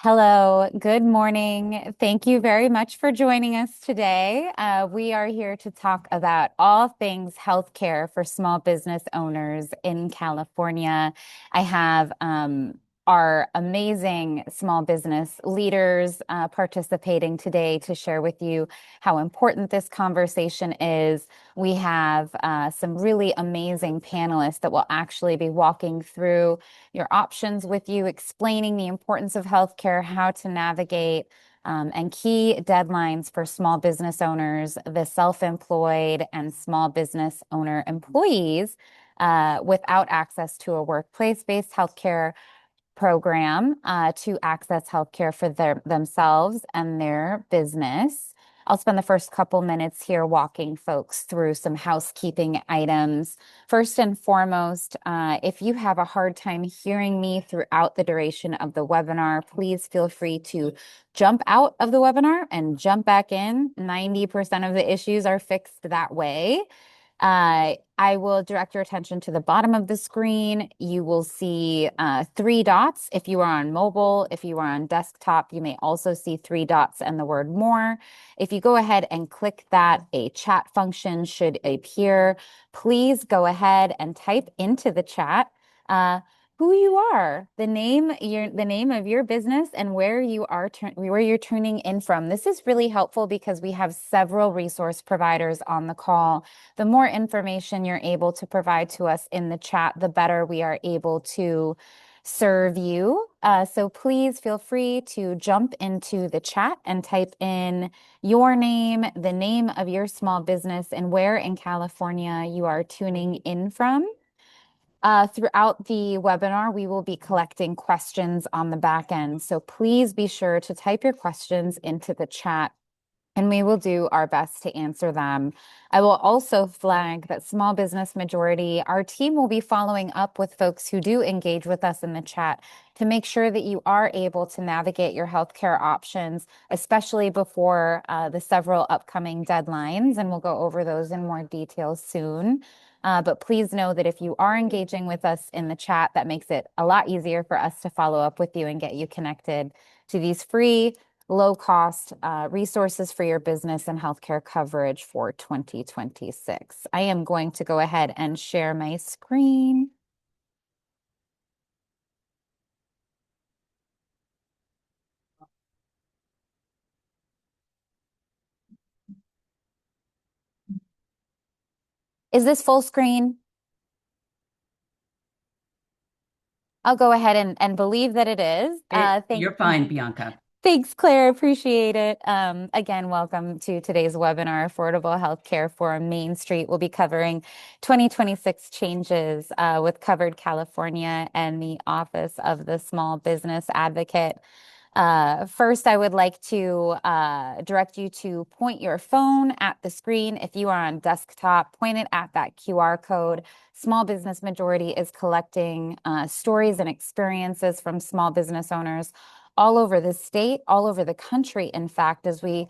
Hello, good morning. Thank you very much for joining us today. We are here to talk about all things healthcare for small business owners in California. I have our amazing small business leaders participating today to share with you how important this conversation is. We have some really amazing panelists that will actually be walking through your options with you, explaining the importance of healthcare, how to navigate, and key deadlines for small business owners, the self-employed and small business owner employees without access to a workplace-based healthcare program to access healthcare for themselves and their business. I'll spend the first couple minutes here walking folks through some housekeeping items. First and foremost, if you have a hard time hearing me throughout the duration of the webinar, please feel free to jump out of the webinar and jump back in. 90% of the issues are fixed that way. I will direct your attention to the bottom of the screen. You will see three dots if you are on mobile. If you are on desktop, you may also see three dots and the word more. If you go ahead and click that, a chat function should appear. Please go ahead and type into the chat who you are, the name of your business, and where you're tuning in from. This is really helpful because we have several resource providers on the call. The more information you're able to provide to us in the chat, the better we are able to serve you. So please feel free to jump into the chat and type in your name, the name of your small business, and where in California you are tuning in from. Throughout the webinar, we will be collecting questions on the back end. So please be sure to type your questions into the chat and we will do our best to answer them. I will also flag that Small Business Majority, our team will be following up with folks who do engage with us in the chat to make sure that you are able to navigate your healthcare options, especially before the several upcoming deadlines, and we'll go over those in more detail soon. But please know that if you are engaging with us in the chat, that makes it a lot easier for us to follow up with you and get you connected to these free, low-cost resources for your business and healthcare coverage for 2026. I am going to go ahead and share my screen. Is this full screen? I'll go ahead and believe that it is. You're fine, Bianca. Thanks, Claire. Appreciate it. Again, welcome to today's webinar, Affordable Healthcare for Main Street. We'll be covering 2026 changes with Covered California and the Office of the Small Business Advocate. First, I would like to direct you to point your phone at the screen. If you are on desktop, point it at that QR code. Small Business Majority is collecting stories and experiences from small business owners all over the state, all over the country, in fact, as we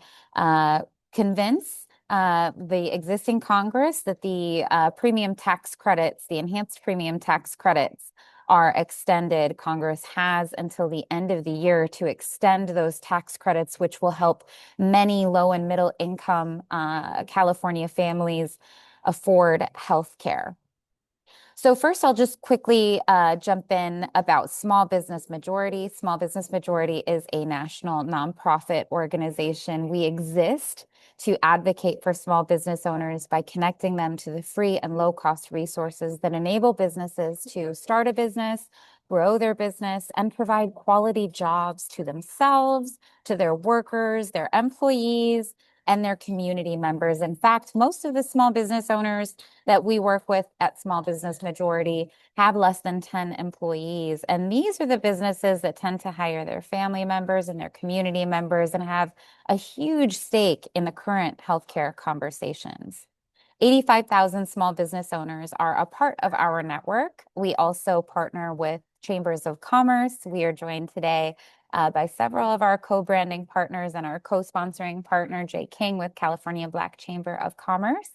convince the existing Congress that the premium tax credits, the enhanced premium tax credits, are extended. Congress has until the end of the year to extend those tax credits, which will help many low and middle income California families afford health care. So first, I'll just quickly jump in about Small Business Majority. Small Business Majority is a national nonprofit organization. We exist to advocate for small business owners by connecting them to the free and low-cost resources that enable businesses to start a business, grow their business, and provide quality jobs to themselves, to their workers, their employees, and their community members. In fact, most of the small business owners that we work with at Small Business Majority have less than 10 employees. And these are the businesses that tend to hire their family members and their community members and have a huge stake in the current healthcare conversations. 85,000 small business owners are a part of our network. We also partner with chambers of commerce. We are joined today by several of our co-branding partners and our co-sponsoring partner, Jay King with California Black Chamber of Commerce.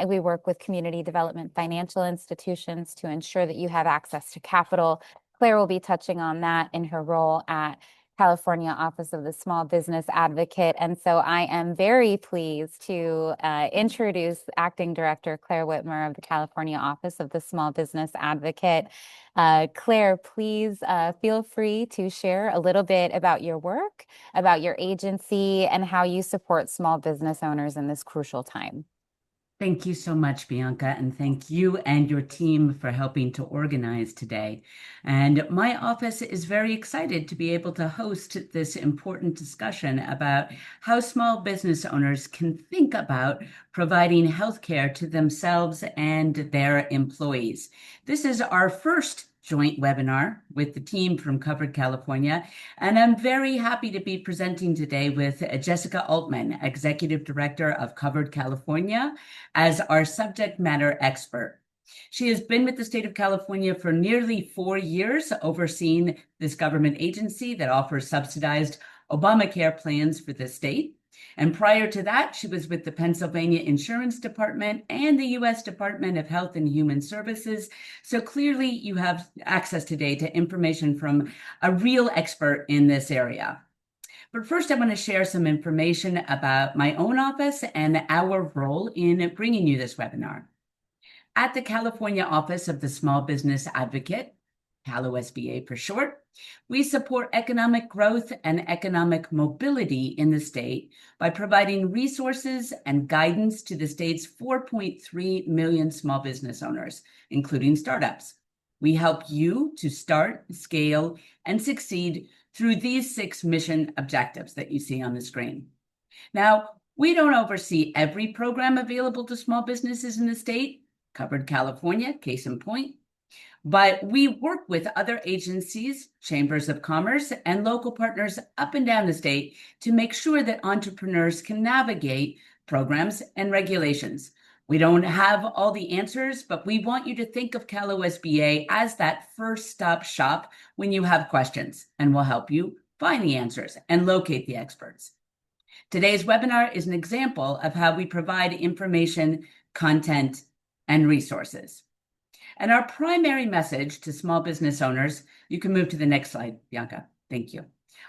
We work with community development financial institutions to ensure that you have access to capital. Claire will be touching on that in her role at California Office of the Small Business Advocate. And so I am very pleased to introduce Acting Director Claire Whitmer of the California Office of the Small Business Advocate. Claire, please feel free to share a little bit about your work, about your agency, and how you support small business owners in this crucial time. Thank you so much, Bianca, and thank you and your team for helping to organize today. And my office is very excited to be able to host this important discussion about how small business owners can think about providing healthcare to themselves and their employees. This is our first joint webinar with the team from Covered California. And I'm very happy to be presenting today with Jessica Altman, Executive Director of Covered California, as our subject matter expert. She has been with the state of California for nearly 4 years, overseeing this government agency that offers subsidized Obamacare plans for the state. And prior to that, she was with the Pennsylvania Insurance Department and the U.S. Department of Health and Human Services. So clearly you have access today to information from a real expert in this area. But first, I want to share some information about my own office and our role in bringing you this webinar. At the California Office of the Small Business Advocate, CalOSBA for short, we support economic growth and economic mobility in the state by providing resources and guidance to the state's 4.3 million small business owners, including startups. We help you to start, scale, and succeed through these 6 mission objectives that you see on the screen. Now, we don't oversee every program available to small businesses in the state, Covered California, case in point, but we work with other agencies, chambers of commerce, and local partners up and down the state to make sure that entrepreneurs can navigate programs and regulations. We don't have all the answers, but we want you to think of CalOSBA as that first stop shop when you have questions, and we'll help you find the answers and locate the experts. Today's webinar is an example of how we provide information, content, and resources. And our primary message to small business owners, you can move to the next slide, Bianca. Thank you.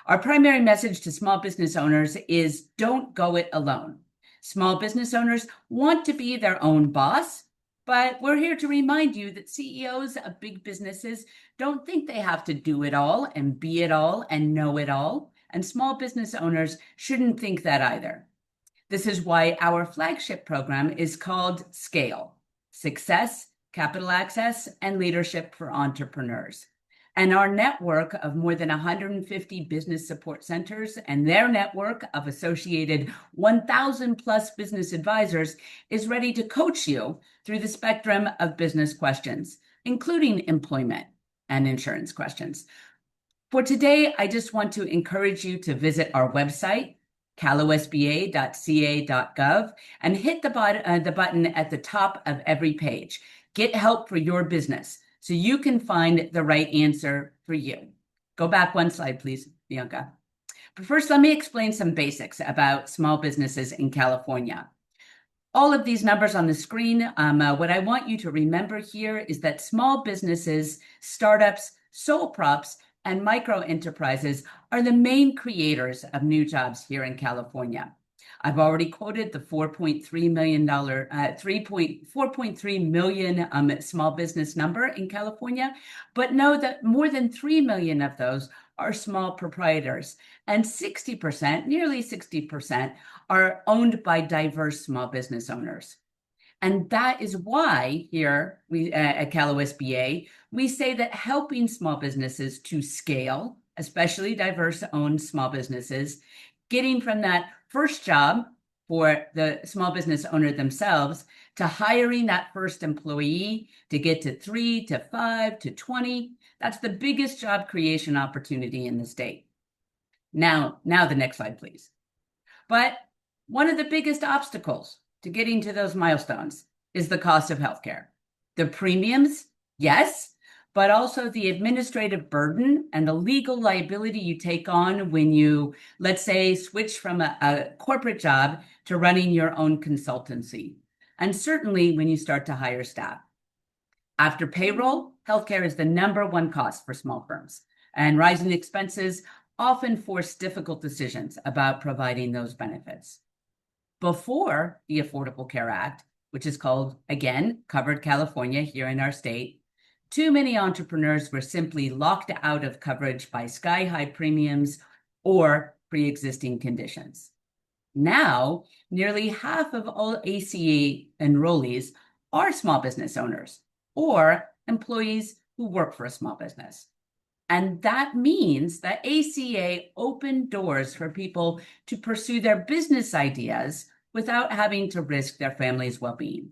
Our primary message to small business owners is don't go it alone. Small business owners want to be their own boss, but we're here to remind you that CEOs of big businesses don't think they have to do it all and be it all and know it all. And small business owners shouldn't think that either. This is why our flagship program is called SCALE, Success, Capital Access, and Leadership for Entrepreneurs. And our network of more than 150 business support centers and their network of associated 1,000 plus business advisors is ready to coach you through the spectrum of business questions, including employment and insurance questions. For today, I just want to encourage you to visit our website, calosba.ca.gov, and hit the button at the top of every page. Get help for your business so you can find the right answer for you. Go back one slide, please, Bianca. But first, let me explain some basics about small businesses in California. All of these numbers on the screen, what I want you to remember here is that small businesses, startups, sole props, and micro enterprises are the main creators of new jobs here in California. I've already quoted the $4.3 million small business number in California, but know that more than 3 million of those are small proprietors, and 60%, nearly 60%, are owned by diverse small business owners. And that is why here at CalOSBA, we say that helping small businesses to scale, especially diverse-owned small businesses, getting from that first job for the small business owner themselves to hiring that first employee to get to 3 to 5 to 20, that's the biggest job creation opportunity in the state. Now the next slide, please. But one of the biggest obstacles to getting to those milestones is the cost of healthcare. The premiums, yes, but also the administrative burden and the legal liability you take on when you, let's say, switch from a corporate job to running your own consultancy. And certainly when you start to hire staff. After payroll, healthcare is the #1 cost for small firms. And rising expenses often force difficult decisions about providing those benefits. Before the Affordable Care Act, which is called, again, Covered California here in our state, too many entrepreneurs were simply locked out of coverage by sky-high premiums or pre-existing conditions. Now, nearly half of all ACA enrollees are small business owners or employees who work for a small business. And that means that ACA opened doors for people to pursue their business ideas without having to risk their family's well-being.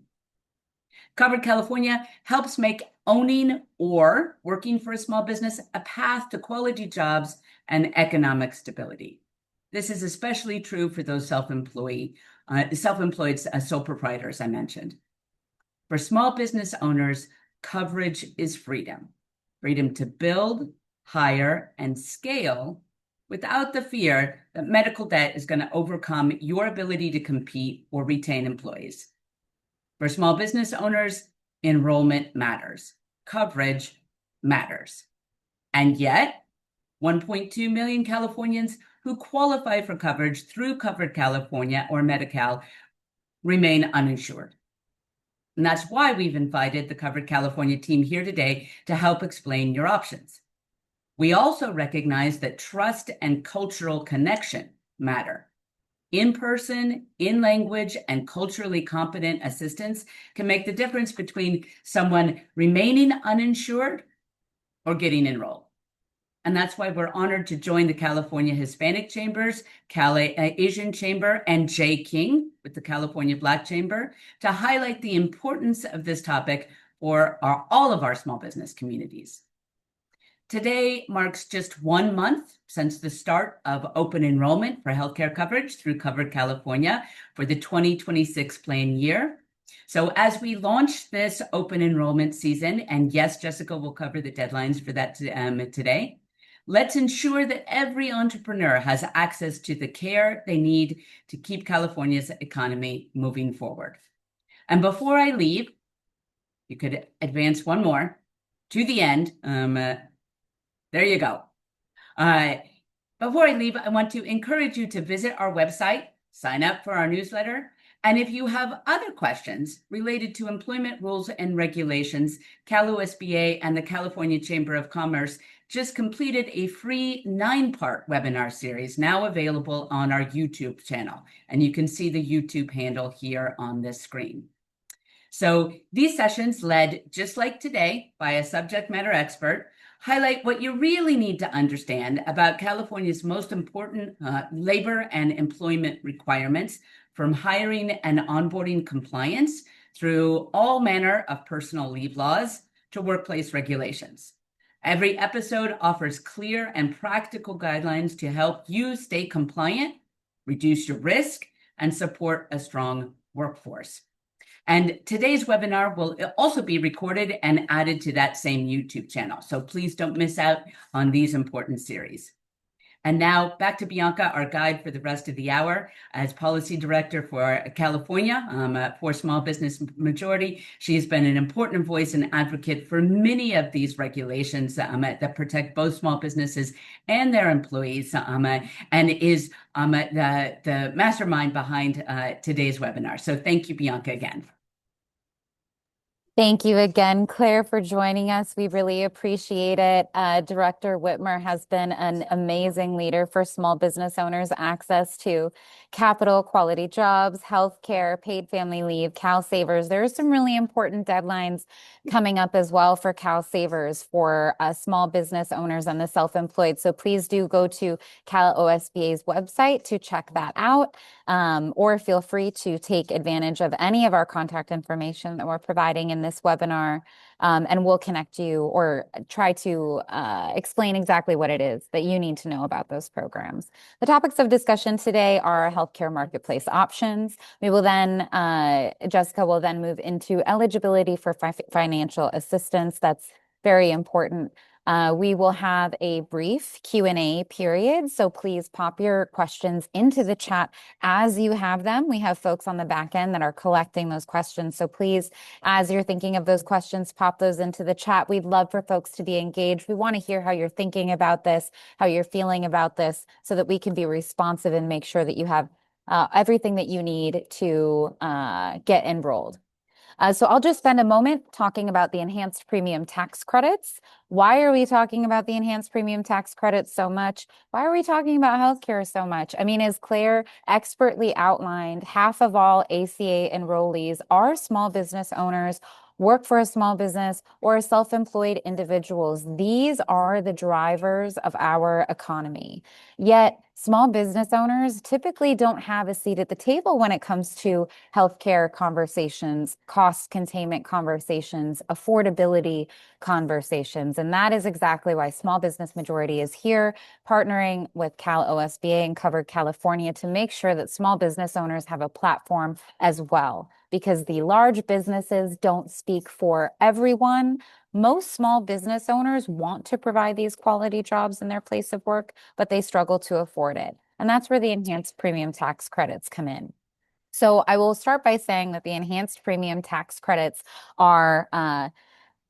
Covered California helps make owning or working for a small business a path to quality jobs and economic stability. This is especially true for those self-employed sole proprietors I mentioned. For small business owners, coverage is freedom. Freedom to build, hire, and scale without the fear that medical debt is going to overcome your ability to compete or retain employees. For small business owners, enrollment matters. Coverage matters. And yet, 1.2 million Californians who qualify for coverage through Covered California or Medi-Cal remain uninsured. And that's why we've invited the Covered California team here today to help explain your options. We also recognize that trust and cultural connection matter. In-person, in-language, and culturally competent assistance can make the difference between someone remaining uninsured or getting enrolled. And that's why we're honored to join the California Hispanic Chambers, Asian Chamber, and Jay King with the California Black Chamber to highlight the importance of this topic for all of our small business communities. Today marks just 1 month since the start of open enrollment for healthcare coverage through Covered California for the 2026 plan year. So as we launch this open enrollment season, and yes, Jessica will cover the deadlines for that today, let's ensure that every entrepreneur has access to the care they need to keep California's economy moving forward. And before I leave, you could advance one more to the end. There you go. Before I leave, I want to encourage you to visit our website, sign up for our newsletter, and if you have other questions related to employment rules and regulations, CalOSBA and the California Chamber of Commerce just completed a free 9-part webinar series now available on our YouTube channel. And you can see the YouTube handle here on this screen. So these sessions, led just like today by a subject matter expert, highlight what you really need to understand about California's most important labor and employment requirements, from hiring and onboarding compliance through all manner of personal leave laws to workplace regulations. Every episode offers clear and practical guidelines to help you stay compliant, reduce your risk, and support a strong workforce. And today's webinar will also be recorded and added to that same YouTube channel. So please don't miss out on these important series. And now back to Bianca, our guide for the rest of the hour. As Policy Director for California for Small Business Majority, she has been an important voice and advocate for many of these regulations that protect both small businesses and their employees, and is the mastermind behind today's webinar. So thank you, Bianca, again. Thank you again, Claire, for joining us. We really appreciate it. Director Whitmer has been an amazing leader for small business owners' access to capital, quality jobs, healthcare, paid family leave, CalSavers. There are some really important deadlines coming up as well for CalSavers for small business owners and the self-employed. So please do go to CalOSBA's website to check that out, or feel free to take advantage of any of our contact information that we're providing in this webinar, and we'll connect you or try to explain exactly what it is that you need to know about those programs. The topics of discussion today are healthcare marketplace options. We will then, Jessica will then move into eligibility for financial assistance. That's very important We will have a brief Q&A period, so please pop your questions into the chat as you have them. We have folks on the back end that are collecting those questions, so please, as you're thinking of those questions, pop those into the chat. We'd love for folks to be engaged. We want to hear how you're thinking about this, how you're feeling about this, so that we can be responsive and make sure that you have everything that you need to get enrolled. So I'll just spend a moment talking about the enhanced premium tax credits. Why are we talking about the enhanced premium tax credits so much? Why are we talking about healthcare so much? I mean, as Claire expertly outlined, half of all ACA enrollees are small business owners, work for a small business, or self-employed individuals. These are the drivers of our economy. Yet, small business owners typically don't have a seat at the table when it comes to healthcare conversations, cost containment conversations, affordability conversations. And that is exactly why Small Business Majority is here, partnering with CalOSBA and Covered California to make sure that small business owners have a platform as well. Because the large businesses don't speak for everyone. Most small business owners want to provide these quality jobs in their place of work, but they struggle to afford it. And that's where the enhanced premium tax credits come in. So I will start by saying that the enhanced premium tax credits are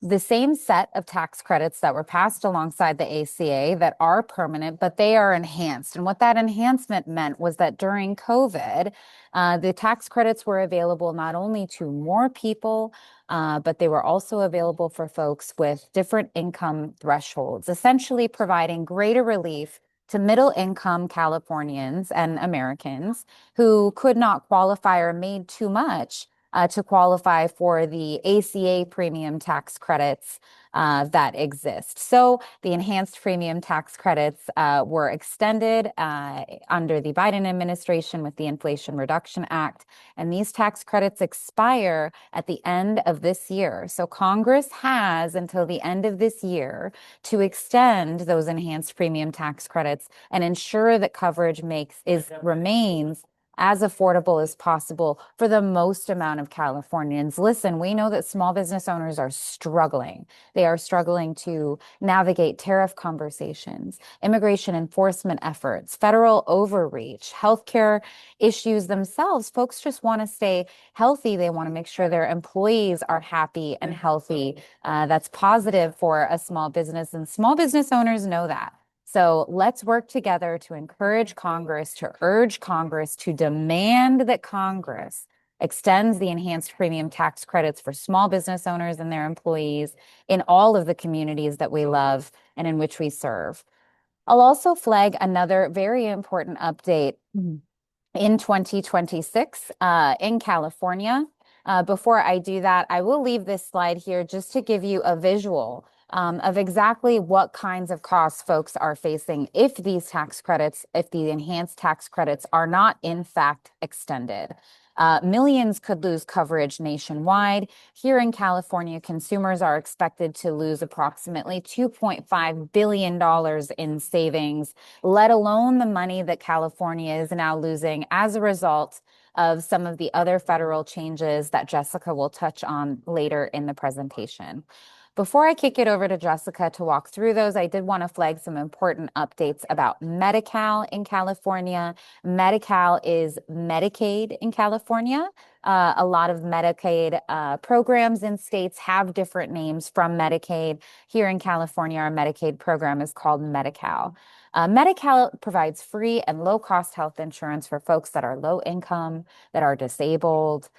the same set of tax credits that were passed alongside the ACA that are permanent, but they are enhanced. And what that enhancement meant was that during COVID, the tax credits were available not only to more people, but they were also available for folks with different income thresholds, essentially providing greater relief to middle income Californians and Americans who could not qualify or made too much to qualify for the ACA premium tax credits that exist. So the enhanced premium tax credits were extended under the Biden administration with the Inflation Reduction Act, and these tax credits expire at the end of this year. So Congress has until the end of this year to extend those enhanced premium tax credits and ensure that coverage remains as affordable as possible for the most amount of Californians. Listen, we know that small business owners are struggling. They are struggling to navigate tariff conversations, immigration enforcement efforts, federal overreach, healthcare issues themselves. Folks just want to stay healthy. They want to make sure their employees are happy and healthy. That's positive for a small business, and small business owners know that. So let's work together to encourage Congress, to urge Congress, to demand that Congress extends the enhanced premium tax credits for small business owners and their employees in all of the communities that we love and in which we serve. I'll also flag another very important update in 2026 in California. Before I do that, I will leave this slide here just to give you a visual of exactly what kinds of costs folks are facing if the enhanced tax credits are not in fact extended. Millions could lose coverage nationwide. Here in California, consumers are expected to lose approximately $2.5 billion in savings, let alone the money that California is now losing as a result of some of the other federal changes that Jessica will touch on later in the presentation. Before I kick it over to Jessica to walk through those, I did want to flag some important updates about Medi-Cal in California. Medi-Cal is Medicaid in California. A lot of Medicaid programs in states have different names from Medicaid. Here in California, our Medicaid program is called Medi-Cal. Medi-Cal provides free and low-cost health insurance for folks that are low income, that are disabled,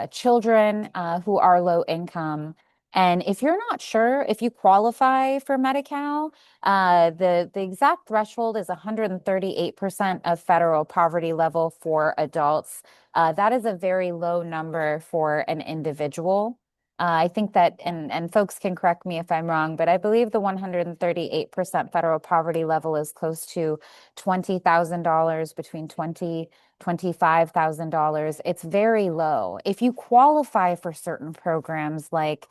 children who are low income. And if you're not sure if you qualify for Medi-Cal, the exact threshold is 138% of federal poverty level for adults. That is a very low number for an individual. I think that, and folks can correct me if I'm wrong, but I believe the 138% federal poverty level is close to $20,000, between 20 $25,000. It's very low. If you qualify for certain programs like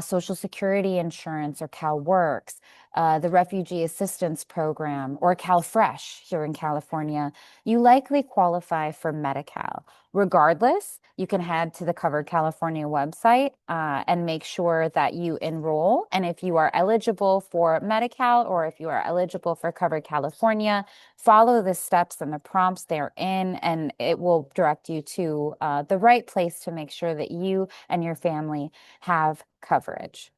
Social Security insurance or CalWorks, the Refugee Assistance Program, or CalFresh here in California, you likely qualify for Medi-Cal. Regardless, you can head to the Covered California website and make sure that you enroll. And if you are eligible for Medi-Cal or if you are eligible for Covered California, follow the steps and the prompts therein, and it will direct you to the right place to make sure that you and your family have coverage.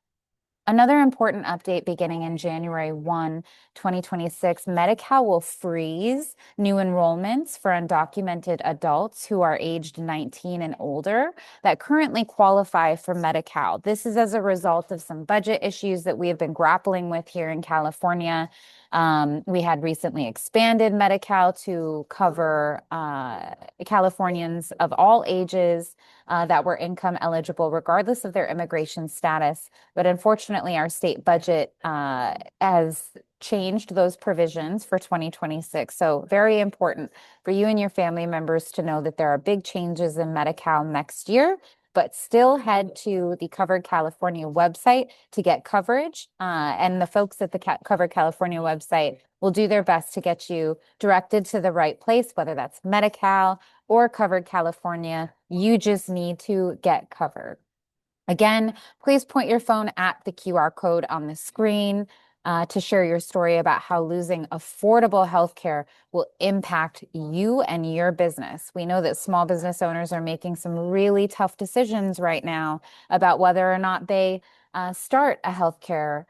Another important update beginning in January 1, 2026, Medi-Cal will freeze new enrollments for undocumented adults who are aged 19 and older that currently qualify for Medi-Cal. This is as a result of some budget issues that we have been grappling with here in California. We had recently expanded Medi-Cal to cover Californians of all ages that were income eligible, regardless of their immigration status. But unfortunately, our state budget has changed those provisions for 2026. So very important for you and your family members to know that there are big changes in Medi-Cal next year, but still head to the Covered California website to get coverage. And the folks at the Covered California website will do their best to get you directed to the right place, whether that's Medi-Cal or Covered California. You just need to get covered. Again, please point your phone at the QR code on the screen to share your story about how losing affordable healthcare will impact you and your business. We know that small business owners are making some really tough decisions right now about whether or not they start a healthcare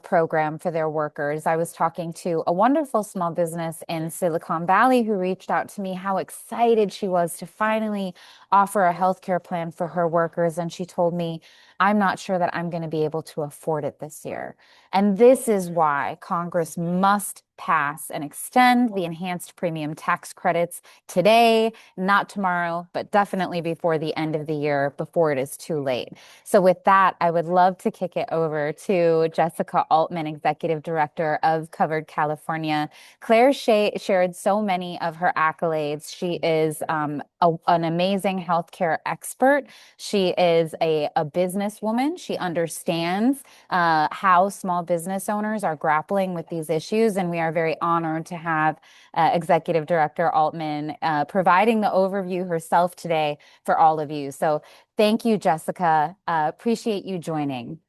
program for their workers. I was talking to a wonderful small business in Silicon Valley who reached out to me how excited she was to finally offer a healthcare plan for her workers. And she told me, I'm not sure that I'm going to be able to afford it this year. And this is why Congress must pass and extend the enhanced premium tax credits today, not tomorrow, but definitely before the end of the year, before it is too late. So with that, I would love to kick it over to Jessica Altman, Executive Director of Covered California. Claire shared so many of her accolades. She is an amazing healthcare expert. She is a businesswoman. She understands how small business owners are grappling with these issues, and we are very honored to have Executive Director Altman providing the overview herself today for all of you. So thank you, Jessica. Appreciate you joining.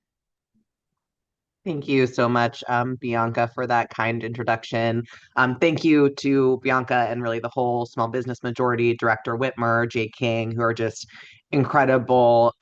Thank you so much, Bianca, for that kind introduction. Thank you to Bianca and really the whole Small Business Majority, Director Whitmer, Jay King, who are just incredible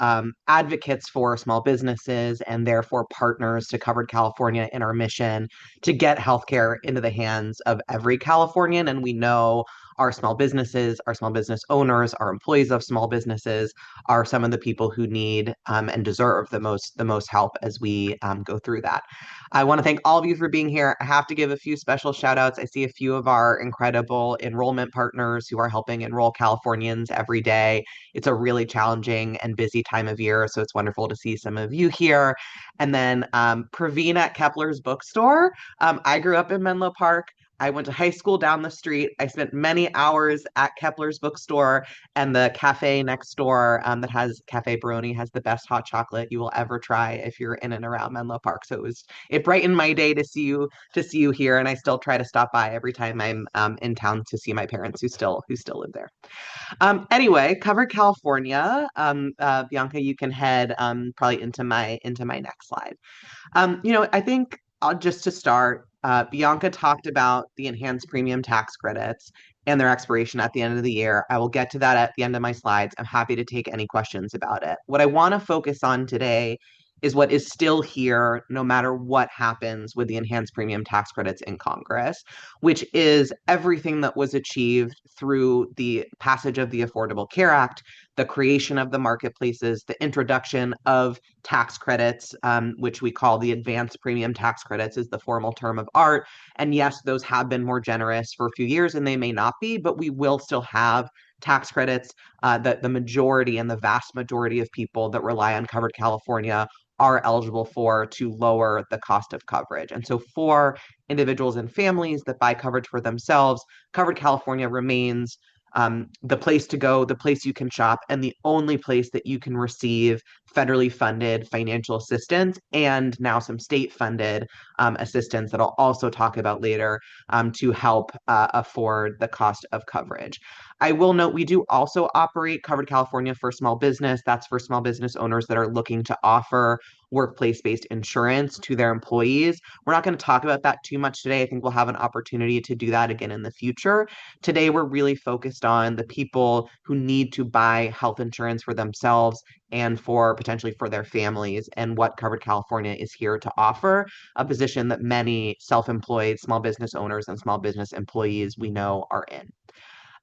advocates for small businesses and therefore partners to Covered California in our mission to get healthcare into the hands of every Californian. And we know our small businesses, our small business owners, our employees of small businesses are some of the people who need and deserve the most help as we go through that. I want to thank all of you for being here. I have to give a few special shout outs. I see a few of our incredible enrollment partners who are helping enroll Californians every day. It's a really challenging and busy time of year, so it's wonderful to see some of you here. And then Praveen at Kepler's Bookstore. I grew up in Menlo Park. I went to high school down the street. I spent many hours at Kepler's Bookstore, and the cafe next door that has Cafe Baroni has the best hot chocolate you will ever try if you're in and around Menlo Park. So it brightened my day to see you here, and I still try to stop by every time I'm in town to see my parents who still live there. Anyway, Cover California. Bianca, you can head probably into my next slide. I think just to start, Bianca talked about the enhanced premium tax credits and their expiration at the end of the year. I will get to that at the end of my slides. I'm happy to take any questions about it. What I want to focus on today is what is still here, no matter what happens with the enhanced premium tax credits in Congress, which is everything that was achieved through the passage of the Affordable Care Act, the creation of the marketplaces, the introduction of tax credits, which we call the advanced premium tax credits, is the formal term of art. And yes, those have been more generous for a few years, and they may not be, but we will still have tax credits. The majority and the vast majority of people that rely on Covered California are eligible for to lower the cost of coverage. And so for individuals and families that buy coverage for themselves, Covered California remains the place to go, the place you can shop, and the only place that you can receive federally funded financial assistance and now some state funded assistance that I'll also talk about later to help afford the cost of coverage. I will note we do also operate Covered California for small business. That's for small business owners that are looking to offer workplace-based insurance to their employees. We're not going to talk about that too much today. I think we'll have an opportunity to do that again in the future. Today, we're really focused on the people who need to buy health insurance for themselves and for potentially for their families, and what Covered California is here to offer, a position that many self-employed small business owners and small business employees we know are in.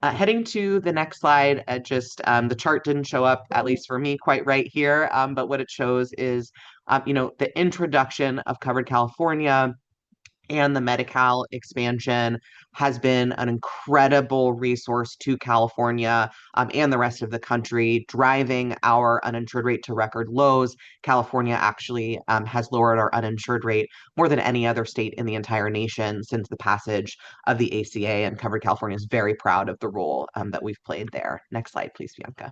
Heading to the next slide, just the chart didn't show up, at least for me, quite right here, but what it shows is, the introduction of Covered California and the Medi-Cal expansion has been an incredible resource to California and the rest of the country, driving our uninsured rate to record lows. California actually has lowered our uninsured rate more than any other state in the entire nation since the passage of the ACA, and Covered California is very proud of the role that we've played there. Next slide, please, Bianca.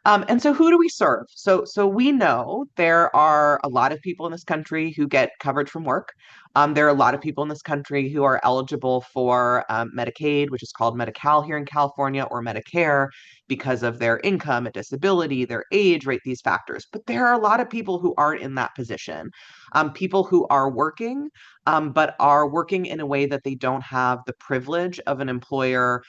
And so who do we serve? So we know there are a lot of people in this country who get coverage from work. There are a lot of people in this country who are eligible for Medicaid, which is called Medi-Cal here in California, or Medicare, because of their income, disability, their age, right? These factors. But there are a lot of people who aren't in that position. People who are working, but are working in a way that they don't have the privilege of an employer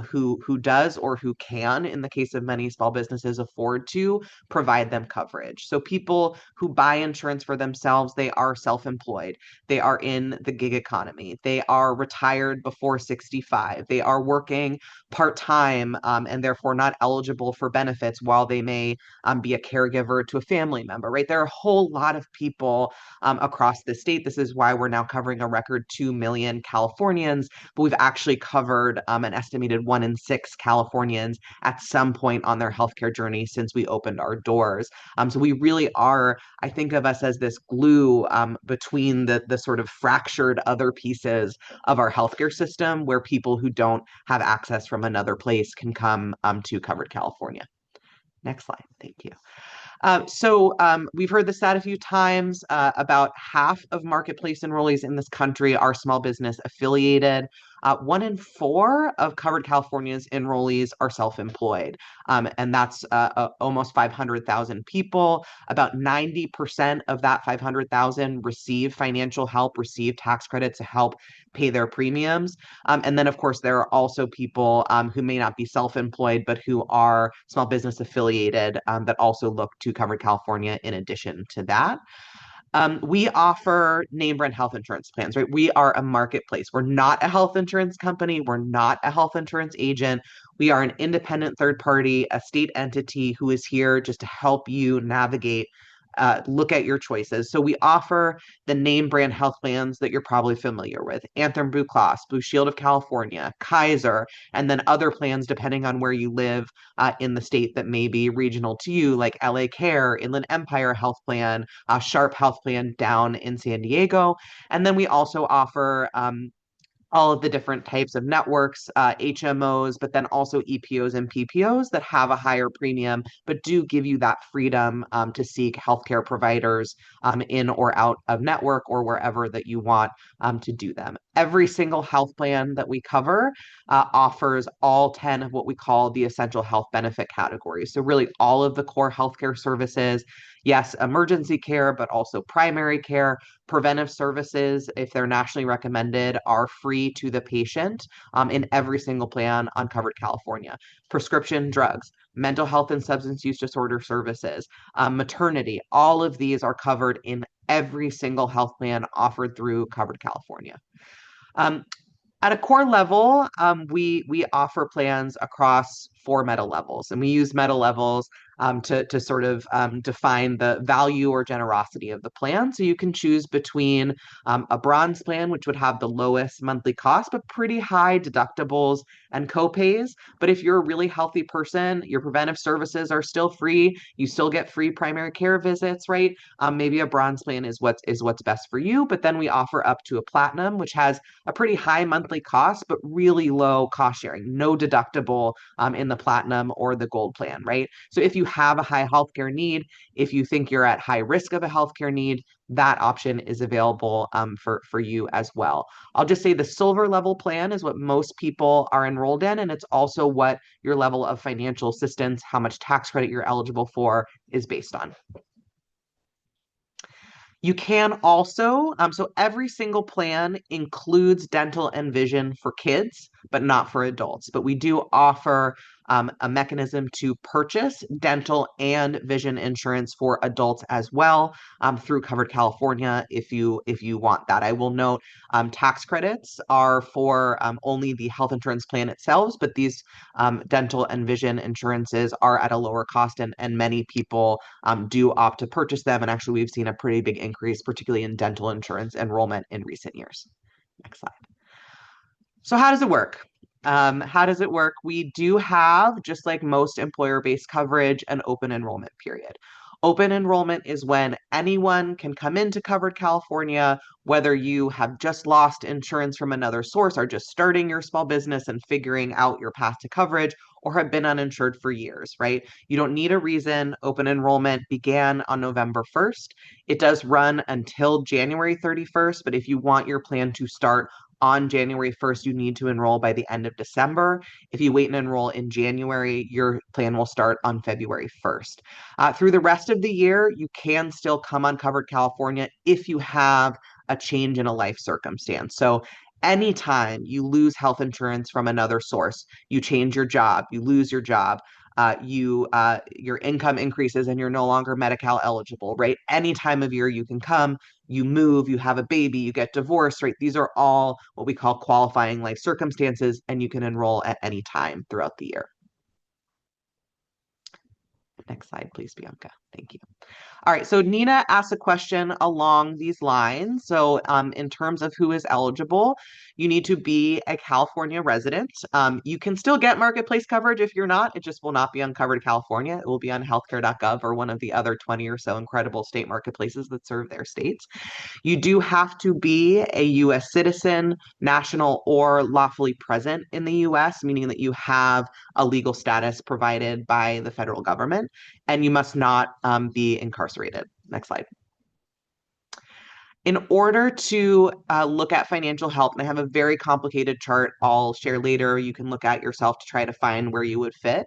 who does or who can, in the case of many small businesses, afford to provide them coverage. So people who buy insurance for themselves, they are self-employed. They are in the gig economy. They are retired before 65. They are working part-time and therefore not eligible for benefits while they may be a caregiver to a family member, right? There are a whole lot of people across the state. This is why we're now covering a record 2 million Californians, but we've actually covered an estimated 1 in 6 Californians at some point on their healthcare journey since we opened our doors. So we really are, I think of us as this glue between the sort of fractured other pieces of our healthcare system, where people who don't have access from another place can come to Covered California. Next slide. Thank you. We've heard this stat a few times. About half of marketplace enrollees in this country are small business affiliated. 1 in 4 of Covered California's enrollees are self-employed, and that's almost 500,000 people. About 90% of that 500,000 receive financial help, receive tax credits to help pay their premiums. And then, of course, there are also people who may not be self-employed, but who are small business affiliated that also look to Covered California in addition to that. We offer name brand health insurance plans, right? We are a marketplace. We're not a health insurance company. We're not a health insurance agent. We are an independent third party, a state entity who is here just to help you navigate, look at your choices. So we offer the name brand health plans that you're probably familiar with: Anthem Blue Cross, Blue Shield of California, Kaiser, and then other plans depending on where you live in the state that may be regional to you, like LA Care, Inland Empire Health Plan, Sharp Health Plan down in San Diego. And then we also offer all of the different types of networks, HMOs, but then also EPOs and PPOs that have a higher premium, but do give you that freedom to seek healthcare providers in or out of network or wherever that you want to do them. Every single health plan that we cover offers all 10 of what we call the essential health benefit categories. So really all of the core healthcare services, yes, emergency care, but also primary care. Preventive services, if they're nationally recommended, are free to the patient in every single plan on Covered California. Prescription drugs, mental health and substance use disorder services, maternity, all of these are covered in every single health plan offered through Covered California. At a core level, we offer plans across 4 meta levels, and we use meta levels to sort of define the value or generosity of the plan. So you can choose between a bronze plan, which would have the lowest monthly cost, but pretty high deductibles and copays. But if you're a really healthy person, your preventive services are still free. You still get free primary care visits, right? Maybe a bronze plan is what's best for you. But then we offer up to a platinum, which has a pretty high monthly cost, but really low cost sharing, no deductible in the platinum or the gold plan, right? So if you have a high healthcare need, if you think you're at high risk of a healthcare need, that option is available for you as well. I'll just say the silver level plan is what most people are enrolled in, and it's also what your level of financial assistance, how much tax credit you're eligible for, is based on. You can also, so every single plan includes dental and vision for kids, but not for adults. But we do offer a mechanism to purchase dental and vision insurance for adults as well through Covered California if you want that. I will note tax credits are for only the health insurance plan itself, but these dental and vision insurances are at a lower cost, and many people do opt to purchase them. And actually, we've seen a pretty big increase, particularly in dental insurance enrollment in recent years. Next slide. So how does it work? How does it work? We do have, just like most employer-based coverage, an open enrollment period. Open enrollment is when anyone can come into Covered California, whether you have just lost insurance from another source, are just starting your small business and figuring out your path to coverage, or have been uninsured for years, right? You don't need a reason. Open enrollment began on November 1st. It does run until January 31st, but if you want your plan to start on January 1st, you need to enroll by the end of December. If you wait and enroll in January, your plan will start on February 1st. Through the rest of the year, you can still come on Covered California if you have a change in a life circumstance. So anytime you lose health insurance from another source, you change your job, you lose your job, your income increases and you're no longer Medi-Cal eligible, right? Any time of year you can come, you move, you have a baby, you get divorced, right? These are all what we call qualifying life circumstances, and you can enroll at any time throughout the year. Next slide, please, Bianca. Thank you. All right, so Nina asked a question along these lines. So in terms of who is eligible, you need to be a California resident. You can still get marketplace coverage if you're not. It just will not be on Covered California. It will be on healthcare.gov or one of the other 20 or so incredible state marketplaces that serve their states. You do have to be a U.S. citizen, national, or lawfully present in the U.S., meaning that you have a legal status provided by the federal government, and you must not be incarcerated. Next slide. In order to look at financial help, and I have a very complicated chart I'll share later, you can look at yourself to try to find where you would fit.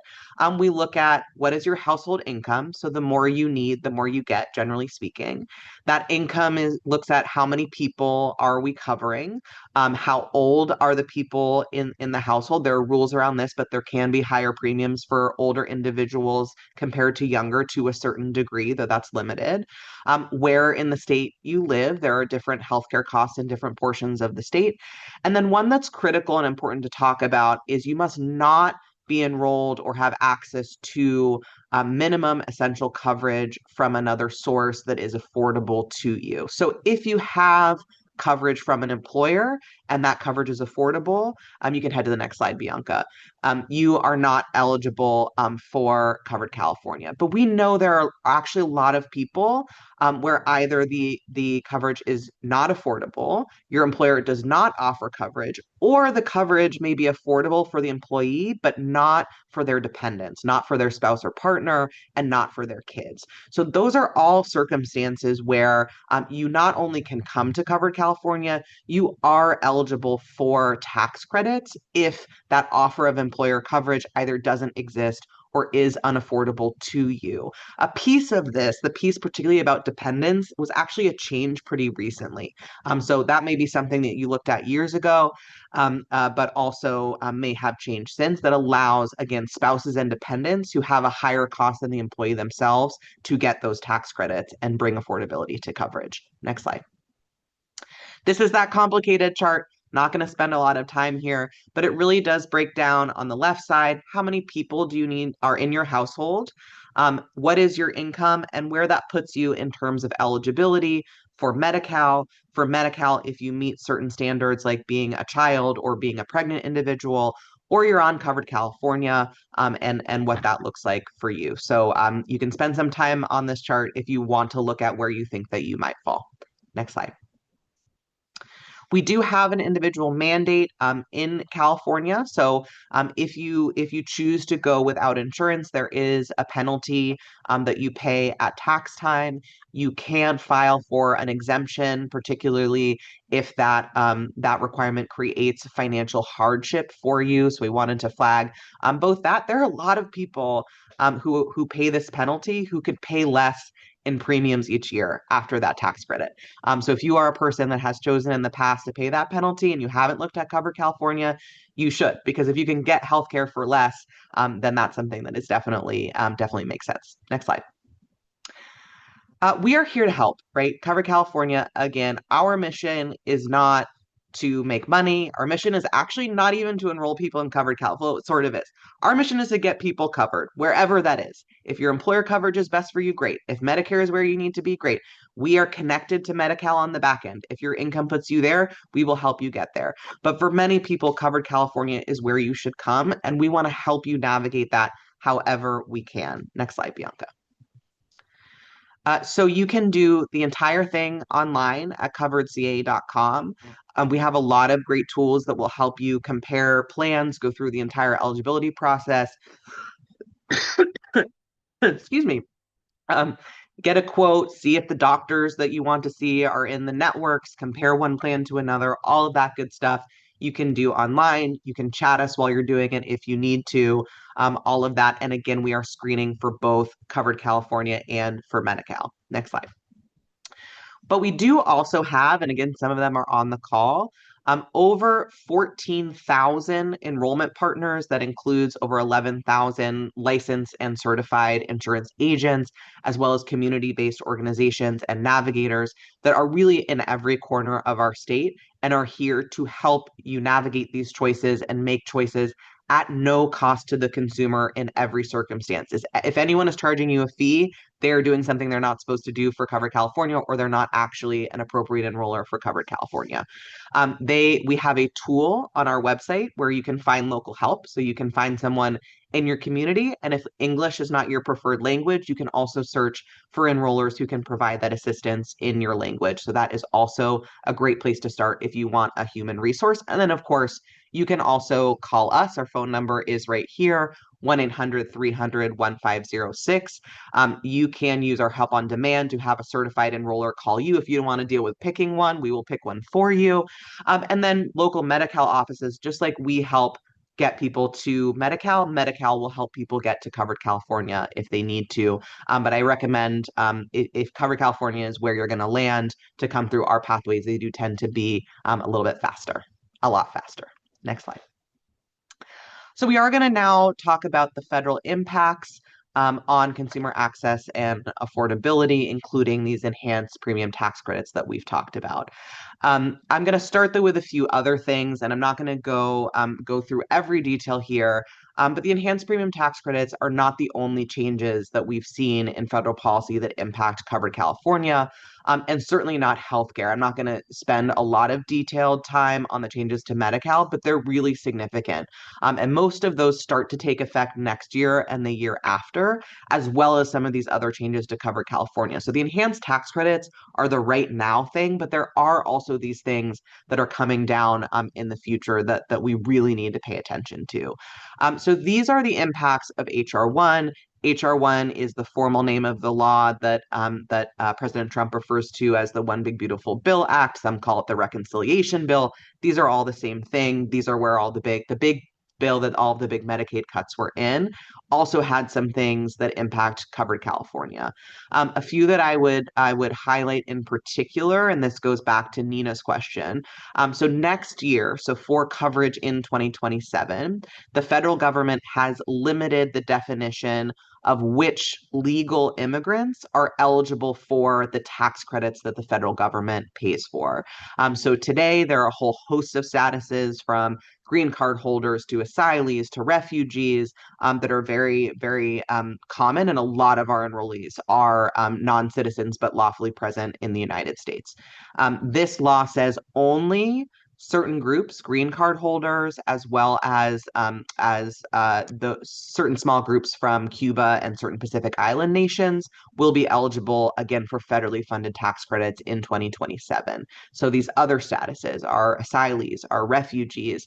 We look at what is your household income. So the more you need, the more you get, generally speaking. That income looks at how many people are we covering, how old are the people in the household. There are rules around this, but there can be higher premiums for older individuals compared to younger to a certain degree, though that's limited. Where in the state you live, there are different healthcare costs in different portions of the state. And then one that's critical and important to talk about is you must not be enrolled or have access to minimum essential coverage from another source that is affordable to you. So if you have coverage from an employer and that coverage is affordable, you can head to the next slide, Bianca. You are not eligible for Covered California. But we know there are actually a lot of people where either the coverage is not affordable, your employer does not offer coverage, or the coverage may be affordable for the employee, but not for their dependents, not for their spouse or partner, and not for their kids. So those are all circumstances where you not only can come to Covered California, you are eligible for tax credits if that offer of employer coverage either doesn't exist or is unaffordable to you. A piece of this, the piece particularly about dependents, was actually a change pretty recently. So that may be something that you looked at years ago, but also may have changed since, that allows, again, spouses and dependents who have a higher cost than the employee themselves to get those tax credits and bring affordability to coverage. Next slide. This is that complicated chart. Not going to spend a lot of time here, but it really does break down on the left side, how many people do you need are in your household? What is your income and where that puts you in terms of eligibility for Medi-Cal. For Medi-Cal, if you meet certain standards like being a child or being a pregnant individual, or you're on Covered California, and what that looks like for you. So you can spend some time on this chart if you want to look at where you think that you might fall. Next slide. We do have an individual mandate in California. So if you choose to go without insurance, there is a penalty that you pay at tax time. You can file for an exemption, particularly if that requirement creates financial hardship for you. So we wanted to flag both that. There are a lot of people who pay this penalty who could pay less in premiums each year after that tax credit. So if you are a person that has chosen in the past to pay that penalty and you haven't looked at Covered California, you should, because if you can get healthcare for less, then that's something that is definitely makes sense. Next slide. We are here to help, right? Covered California, again, our mission is not to make money. Our mission is actually not even to enroll people in Covered California. Well, it sort of is. Our mission is to get people covered, wherever that is. If your employer coverage is best for you, great. If Medicare is where you need to be, great. We are connected to Medi-Cal on the back end. If your income puts you there, we will help you get there. But for many people, Covered California is where you should come, and we want to help you navigate that however we can. Next slide, Bianca. So you can do the entire thing online at coveredca.com. We have a lot of great tools that will help you compare plans, go through the entire eligibility process. Excuse me. Get a quote, see if the doctors that you want to see are in the networks, compare one plan to another, all of that good stuff you can do online. You can chat us while you're doing it if you need to, all of that. And again, we are screening for both Covered California and for Medi-Cal. Next slide. But we do also have, and again, some of them are on the call, over 14,000 enrollment partners. That includes over 11,000 licensed and certified insurance agents, as well as community-based organizations and navigators that are really in every corner of our state and are here to help you navigate these choices and make choices at no cost to the consumer in every circumstance. If anyone is charging you a fee, they're doing something they're not supposed to do for Covered California, or they're not actually an appropriate enroller for Covered California. We have a tool on our website where you can find local help. So you can find someone in your community. And if English is not your preferred language, you can also search for enrollers who can provide that assistance in your language. So that is also a great place to start if you want a human resource. And then, of course, you can also call us. Our phone number is right here, 1-800-300-1506. You can use our help on demand to have a certified enroller call you. If you don't want to deal with picking one, we will pick one for you. And then local Medi-Cal offices, just like we help get people to Medi-Cal, Medi-Cal will help people get to Covered California if they need to. But I recommend if Covered California is where you're going to land, to come through our pathways. They do tend to be a little bit faster, a lot faster. Next slide. So we are going to now talk about the federal impacts on consumer access and affordability, including these enhanced premium tax credits that we've talked about. I'm going to start though with a few other things, and I'm not going to go through every detail here. But the enhanced premium tax credits are not the only changes that we've seen in federal policy that impact Covered California, and certainly not healthcare. I'm not going to spend a lot of detailed time on the changes to Medi-Cal, but they're really significant. And most of those start to take effect next year and the year after, as well as some of these other changes to Covered California. So the enhanced tax credits are the right now thing, but there are also these things that are coming down in the future that we really need to pay attention to. So these are the impacts of HR 1. HR 1 is the formal name of the law that President Trump refers to as the One Big Beautiful Bill Act. Some call it the Reconciliation Bill. These are all the same thing. These are where all the big bill that all of the big Medicaid cuts were in also had some things that impact Covered California. A few that I would highlight in particular, and this goes back to Nina's question. So next year, so for coverage in 2027, the federal government has limited the definition of which legal immigrants are eligible for the tax credits that the federal government pays for. So today, there are a whole host of statuses from green card holders to asylees to refugees that are very, very common. And a lot of our enrollees are non-citizens but lawfully present in the United States. This law says only certain groups, green card holders, as well as the certain small groups from Cuba and certain Pacific Island nations, will be eligible again for federally funded tax credits in 2027. So these other statuses are asylees, are refugees,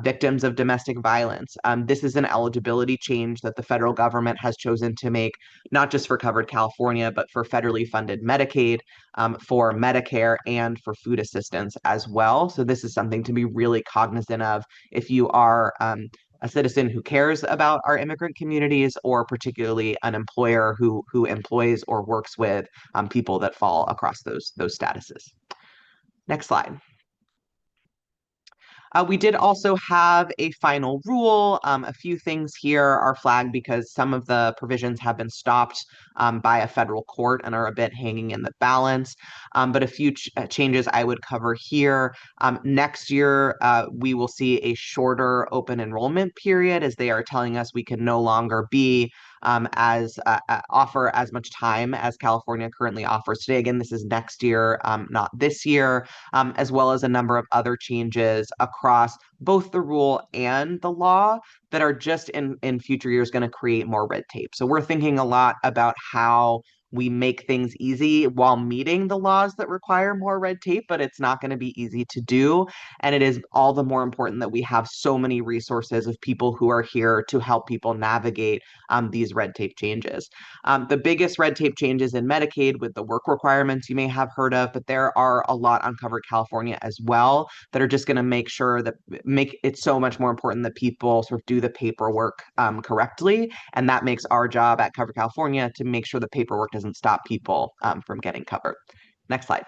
victims of domestic violence. This is an eligibility change that the federal government has chosen to make, not just for Covered California, but for federally funded Medicaid, for Medicare, and for food assistance as well. So this is something to be really cognizant of if you are a citizen who cares about our immigrant communities, or particularly an employer who employs or works with people that fall across those statuses. Next slide. We did also have a final rule. A few things here are flagged because some of the provisions have been stopped by a federal court and are a bit hanging in the balance. But a few changes I would cover here. Next year, we will see a shorter open enrollment period, as they are telling us we can no longer be offer as much time as California currently offers today. Again, this is next year, not this year, as well as a number of other changes across both the rule and the law that are just in future years going to create more red tape. So we're thinking a lot about how we make things easy while meeting the laws that require more red tape, but it's not going to be easy to do. And it is all the more important that we have so many resources of people who are here to help people navigate these red tape changes. The biggest red tape changes in Medicaid with the work requirements you may have heard of, but there are a lot on Covered California as well that are just going to make it so much more important that people sort of do the paperwork correctly. And that makes our job at Covered California to make sure the paperwork doesn't stop people from getting covered. Next slide.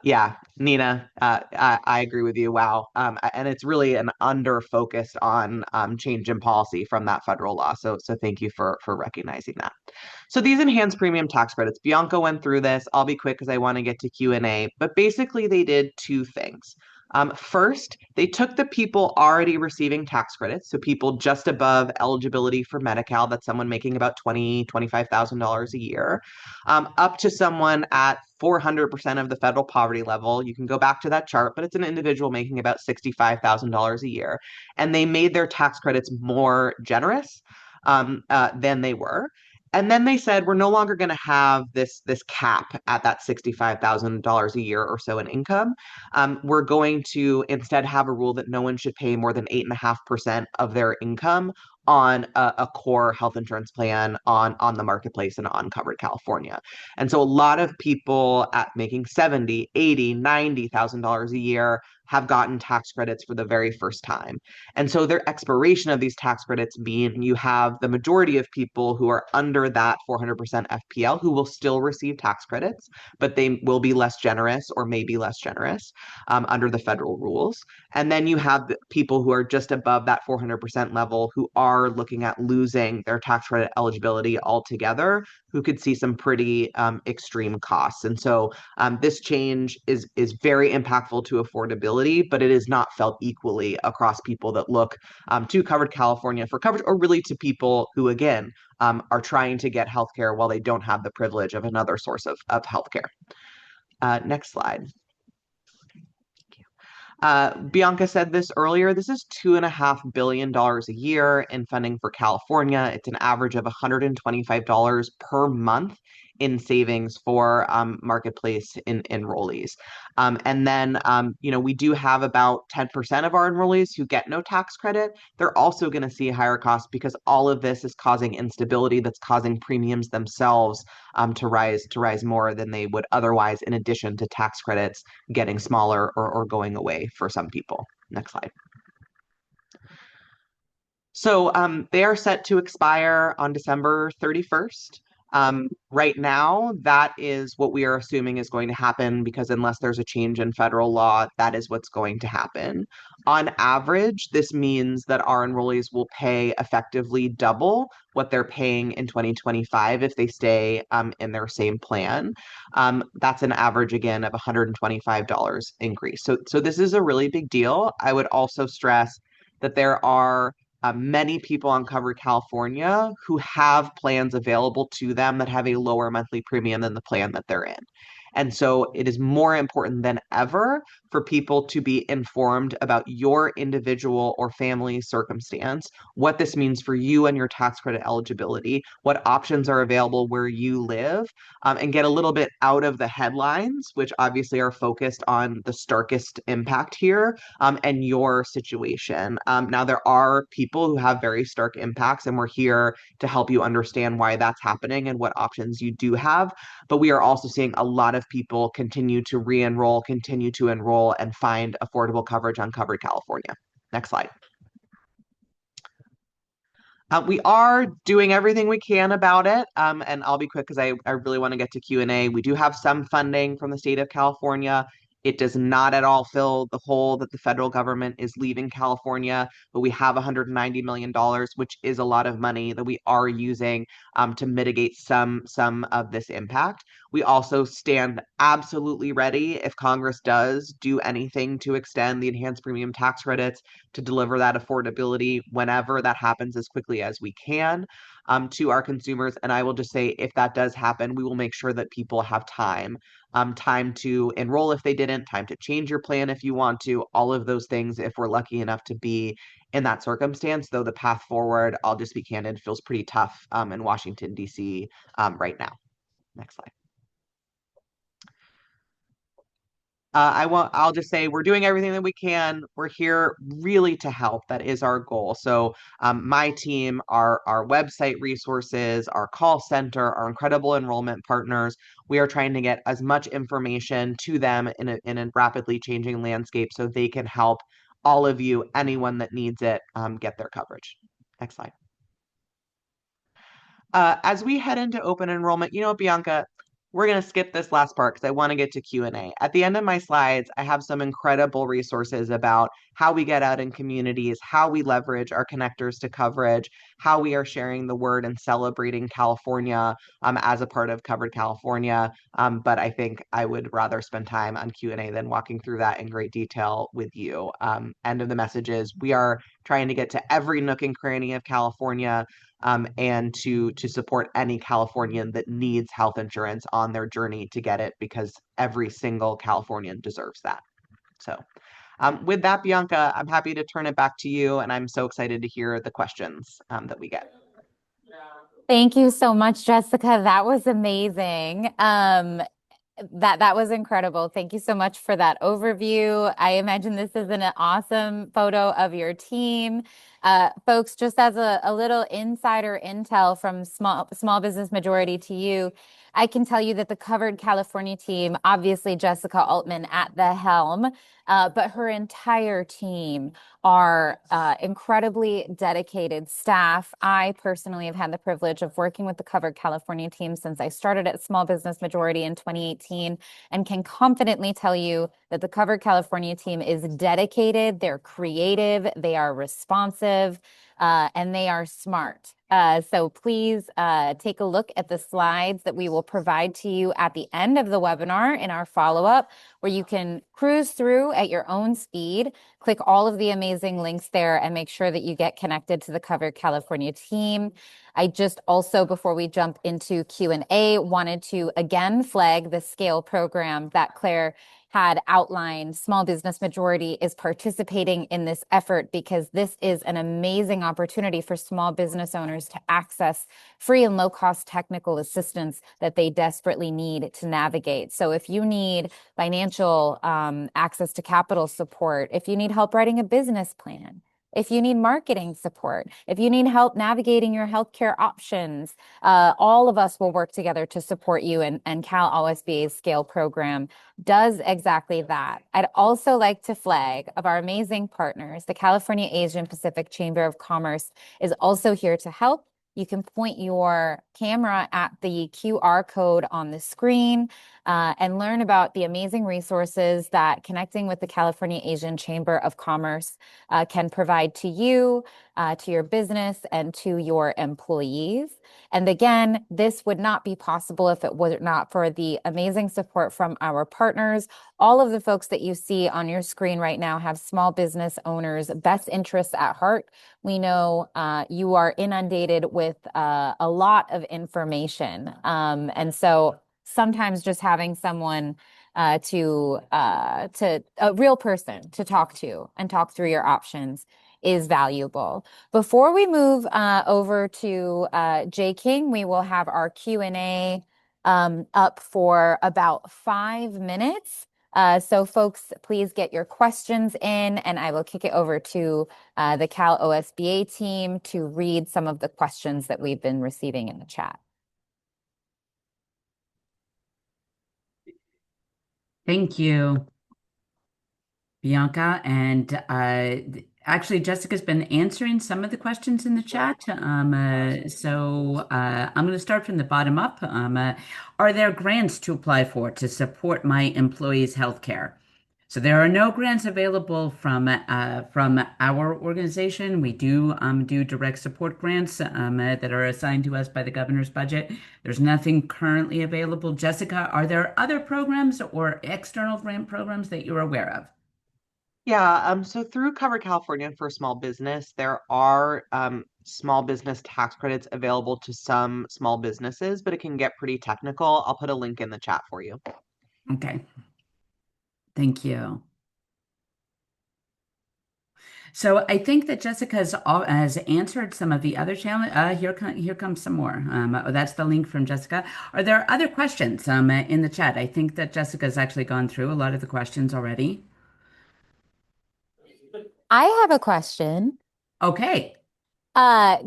Yeah, Nina, I agree with you. Wow. And it's really an under focus on change in policy from that federal law. So thank you for recognizing that. So these enhanced premium tax credits, Bianca went through this. I'll be quick because I want to get to Q&A. But basically, they did two things. First, they took the people already receiving tax credits, so people just above eligibility for Medi-Cal, that's someone making about $20,000, $25,000 a year, up to someone at 400% of the federal poverty level. You can go back to that chart, but it's an individual making about $65,000 a year. And they made their tax credits more generous than they were. And then they said, we're no longer going to have this cap at that $65,000 a year or so in income. We're going to instead have a rule that no one should pay more than 8.5% of their income on a core health insurance plan on the marketplace and on Covered California. And so a lot of people at making $70,000, $80,000, $90,000 a year have gotten tax credits for the very first time. And so their expiration of these tax credits mean you have the majority of people who are under that 400% FPL who will still receive tax credits, but they will be less generous or may be less generous under the federal rules. And then you have the people who are just above that 400% level who are looking at losing their tax credit eligibility altogether, who could see some pretty extreme costs. And so this change is very impactful to affordability, but it is not felt equally across people that look to Covered California for coverage, or really to people who, again, are trying to get healthcare while they don't have the privilege of another source of healthcare. Next slide. Bianca said this earlier, this is $2.5 billion a year in funding for California. It's an average of $125 per month in savings for marketplace enrollees. And then, we do have about 10% of our enrollees who get no tax credit. They're also going to see higher costs because all of this is causing instability that's causing premiums themselves to rise more than they would otherwise, in addition to tax credits getting smaller or going away for some people. Next slide. So they are set to expire on December 31st. Right now, that is what we are assuming is going to happen because unless there's a change in federal law, that is what's going to happen. On average, this means that our enrollees will pay effectively double what they're paying in 2025 if they stay in their same plan. That's an average again of $125 increase. So this is a really big deal. I would also stress that there are many people on Covered California who have plans available to them that have a lower monthly premium than the plan that they're in. And so it is more important than ever for people to be informed about your individual or family circumstance, what this means for you and your tax credit eligibility, what options are available where you live, and get a little bit out of the headlines, which obviously are focused on the starkest impact here, and your situation. Now, there are people who have very stark impacts, and we're here to help you understand why that's happening and what options you do have. But we are also seeing a lot of people continue to re-enroll, continue to enroll, and find affordable coverage on Covered California. Next slide. We are doing everything we can about it, and I'll be quick because I really want to get to Q&A. We do have some funding from the state of California. It does not at all fill the hole that the federal government is leaving California, but we have $190 million, which is a lot of money that we are using to mitigate some of this impact. We also stand absolutely ready if Congress does do anything to extend the enhanced premium tax credits to deliver that affordability whenever that happens as quickly as we can to our consumers. And I will just say, if that does happen, we will make sure that people have time to enroll if they didn't, time to change your plan if you want to, all of those things if we're lucky enough to be in that circumstance. Though the path forward, I'll just be candid, feels pretty tough in Washington, D.C. Right now. Next slide. I'll just say we're doing everything that we can. We're here really to help. That is our goal. So my team, our website resources, our call center, our incredible enrollment partners, we are trying to get as much information to them in a rapidly changing landscape so they can help all of you, anyone that needs it, get their coverage. Next slide. As we head into open enrollment, Bianca, we're going to skip this last part because I want to get to Q&A. At the end of my slides, I have some incredible resources about how we get out in communities, how we leverage our connectors to coverage, how we are sharing the word and celebrating California as a part of Covered California. But I think I would rather spend time on Q&A than walking through that in great detail with you. End of the message is we are trying to get to every nook and cranny of California, and to support any Californian that needs health insurance on their journey to get it, because every single Californian deserves that. So with that, Bianca, I'm happy to turn it back to you, and I'm so excited to hear the questions that we get. Thank you so much, Jessica. That was amazing. That was incredible. Thank you so much for that overview. I imagine this is an awesome photo of your team. Folks, just as a little insider intel from small business majority to you, I can tell you that the Covered California team, obviously Jessica Altman at the helm, but her entire team are incredibly dedicated staff. I personally have had the privilege of working with the Covered California team since I started at Small Business Majority in 2018, and can confidently tell you that the Covered California team is dedicated, they're creative, they are responsive, and they are smart. So please take a look at the slides that we will provide to you at the end of the webinar in our follow-up, where you can cruise through at your own speed, click all of the amazing links there, and make sure that you get connected to the Covered California team. I just also, before we jump into Q&A, wanted to again flag the SCALE program that Claire had outlined. Small Business Majority is participating in this effort because this is an amazing opportunity for small business owners to access free and low-cost technical assistance that they desperately need to navigate. So if you need financial access to capital support, if you need help writing a business plan, if you need marketing support, if you need help navigating your healthcare options, all of us will work together to support you, and CalOSBA's SCALE program does exactly that. I'd also like to flag of our amazing partners, the California Asian Pacific Chamber of Commerce is also here to help. you can point your camera at the QR code on the screen and learn about the amazing resources that connecting with the California Asian Chamber of Commerce can provide to you, to your business, and to your employees. And again, this would not be possible if it were not for the amazing support from our partners. All of the folks that you see on your screen right now have small business owners' best interests at heart. We know you are inundated with a lot of information. And so sometimes just having someone to a real person to talk to and talk through your options is valuable. Before we move over to Jay King, we will have our Q&A up for about 5 minutes. So folks, please get your questions in, and I will kick it over to the CalOSBA team to read some of the questions that we've been receiving in the chat. Thank you, Bianca. And actually, Jessica's been answering some of the questions in the chat. I'm going to start from the bottom up. Are there grants to apply for to support my employees' health care? So there are no grants available from our organization. We do direct support grants that are assigned to us by the governor's budget. There's nothing currently available. Jessica, are there other programs or external grant programs that you're aware of? Yeah, so through Cover California for small business, there are small business tax credits available to some small businesses, but it can get pretty technical. I'll put a link in the chat for you. Okay, thank you. So I think that Jessica has answered some of the other challenge. Here comes some more. That's the link from Jessica. Are there other questions in the chat? I think that Jessica's actually gone through a lot of the questions already. I have a question. Okay.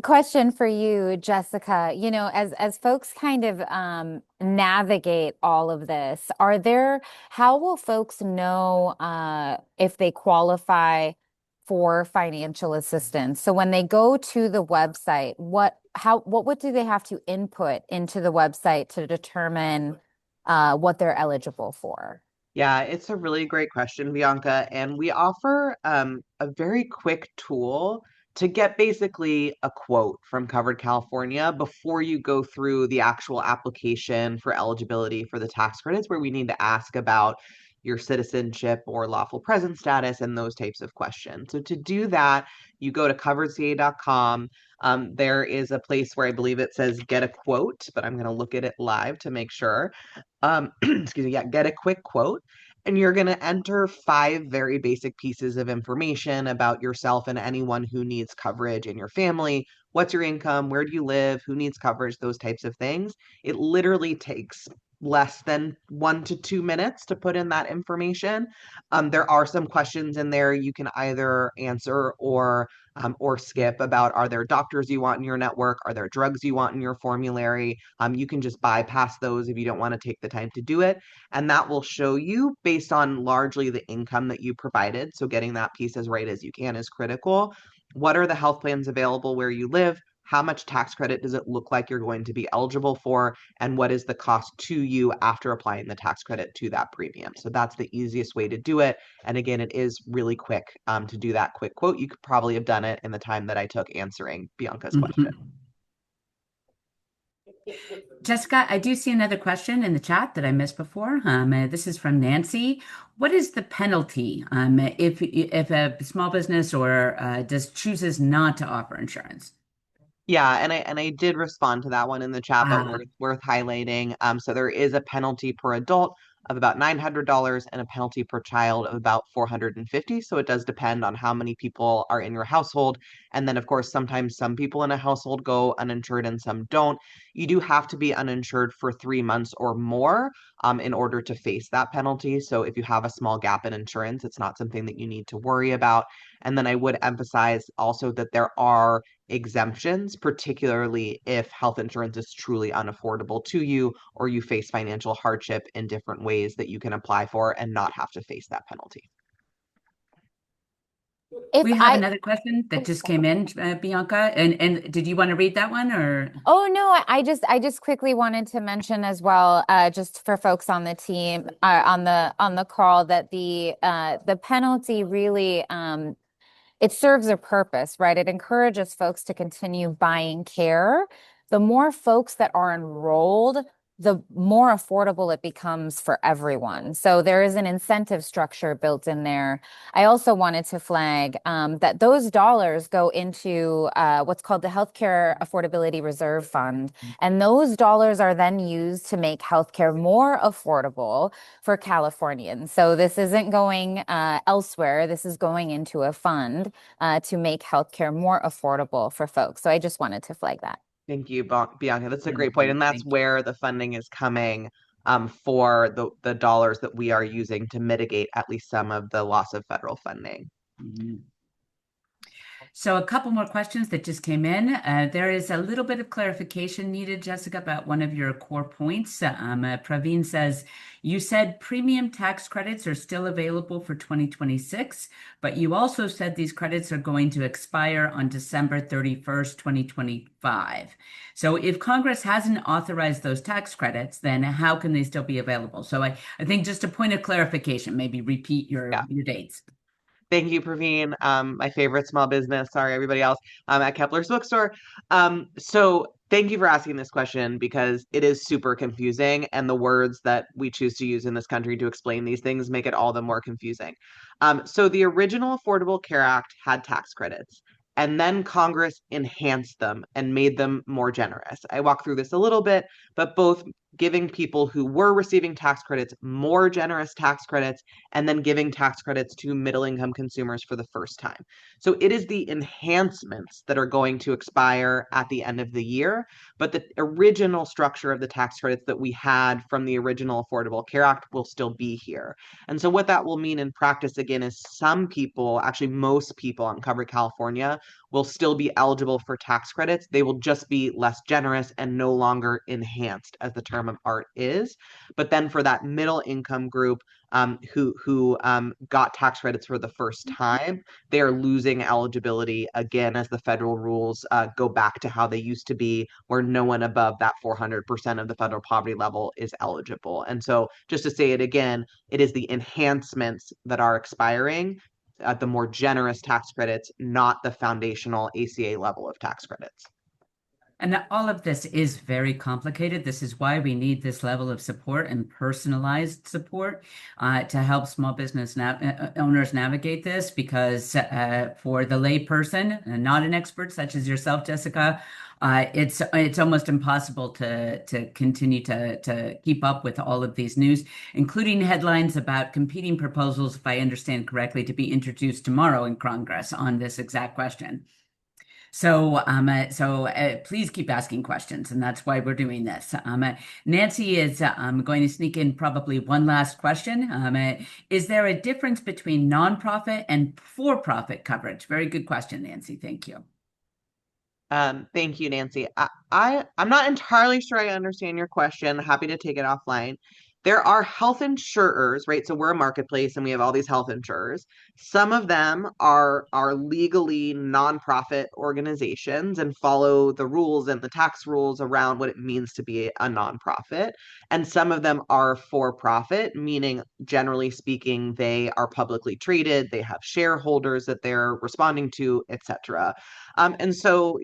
Question for you, Jessica. You know, as folks kind of navigate all of this, how will folks know if they qualify for financial assistance? So when they go to the website, what do they have to input into the website to determine what they're eligible for? Yeah, it's a really great question, Bianca. And we offer a very quick tool to get basically a quote from Covered California before you go through the actual application for eligibility for the tax credits, where we need to ask about your citizenship or lawful presence status and those types of questions. So to do that, you go to coveredca.com. There is a place where I believe it says get a quote, but I'm going to look at it live to make sure. Excuse me, yeah, get a quick quote. And you're going to enter 5 very basic pieces of information about yourself and anyone who needs coverage in your family. What's your income? Where do you live? Who needs coverage? Those types of things. It literally takes less than 1 to 2 minutes to put in that information. There are some questions in there you can either answer or skip about, are there doctors you want in your network? Are there drugs you want in your formulary? You can just bypass those if you don't want to take the time to do it. And that will show you based on largely the income that you provided. So getting that piece as right as you can is critical. What are the health plans available where you live? How much tax credit does it look like you're going to be eligible for? And what is the cost to you after applying the tax credit to that premium? So that's the easiest way to do it. And again, it is really quick to do that quick quote. You could probably have done it in the time that I took answering Bianca's question. Jessica, I do see another question in the chat that I missed before. This is from Nancy. What is the penalty if a small business or just chooses not to offer insurance? Yeah, and I did respond to that one in the chat, but Ah, worth highlighting. So there is a penalty per adult of about $900 and a penalty per child of about 450. So it does depend on how many people are in your household. And then, of course, sometimes some people in a household go uninsured and some don't. You do have to be uninsured for 3 months or more in order to face that penalty. So if you have a small gap in insurance, it's not something that you need to worry about. And then I would emphasize also that there are exemptions, particularly if health insurance is truly unaffordable to you or you face financial hardship in different ways that you can apply for and not have to face that penalty. If We have I, another question that just came in, Bianca. And did you want to read that one or? oh no, I just quickly wanted to mention as well, just for folks on the team, on the call that the penalty really it serves a purpose, right? It encourages folks to continue buying care. The more folks that are enrolled, the more affordable it becomes for everyone. So there is an incentive structure built in there. I also wanted to flag that those dollars go into what's called the Healthcare Affordability Reserve Fund. And those dollars are then used to make healthcare more affordable for Californians. So this isn't going elsewhere. This is going into a fund to make healthcare more affordable for folks. So I just wanted to flag that. Thank you, Bianca. That's a great point. Wonderful. And that's Thank you. where the funding is coming for the dollars that we are using to mitigate at least some of the loss of federal funding. Mhm. So a couple more questions that just came in. There is a little bit of clarification needed, Jessica, about one of your core points. Praveen says, you said premium tax credits are still available for 2026, but you also said these credits are going to expire on December 31st, 2025. So if Congress hasn't authorized those tax credits, then how can they still be available? So I think just a point of clarification, maybe repeat Yeah. your dates. Thank you, Praveen. My favorite small business. Sorry, everybody else. At Kepler's Bookstore. So thank you for asking this question because it is super confusing, and the words that we choose to use in this country to explain these things make it all the more confusing. So the original Affordable Care Act had tax credits, and then Congress enhanced them and made them more generous. I walk through this a little bit, but both giving people who were receiving tax credits more generous tax credits and then giving tax credits to middle income consumers for the first time. So it is the enhancements that are going to expire at the end of the year, but the original structure of the tax credits that we had from the original Affordable Care Act will still be here. And so what that will mean in practice again is some people, actually most people on Covered California, will still be eligible for tax credits. They will just be less generous and no longer enhanced, as the term of art is. But then for that middle income group, who got tax credits for the first time, they are losing eligibility again as the federal rules go back to how they used to be, where no one above that 400% of the federal poverty level is eligible. And so, just to say it again, it is the enhancements that are expiring, the more generous tax credits, not the foundational ACA level of tax credits. And all of this is very complicated. This is why we need this level of support and personalized support to help small business owners navigate this. Because for the lay person, and not an expert such as yourself, Jessica, it's almost impossible to continue to keep up with all of these news, including headlines about competing proposals, if I understand correctly, to be introduced tomorrow in Congress on this exact question. So please keep asking questions, and that's why we're doing this. Nancy is going to sneak in probably one last question. Is there a difference between nonprofit and for-profit coverage? Very good question, Nancy. Thank you. Thank you, Nancy. I'm not entirely sure I understand your question. Happy to take it offline. There are health insurers, right? So we're a marketplace and we have all these health insurers. Some of them are legally nonprofit organizations and follow the rules and the tax rules around what it means to be a nonprofit. And some of them are for profit, meaning generally speaking, they are publicly traded, they have shareholders that they're responding to, etc. And so,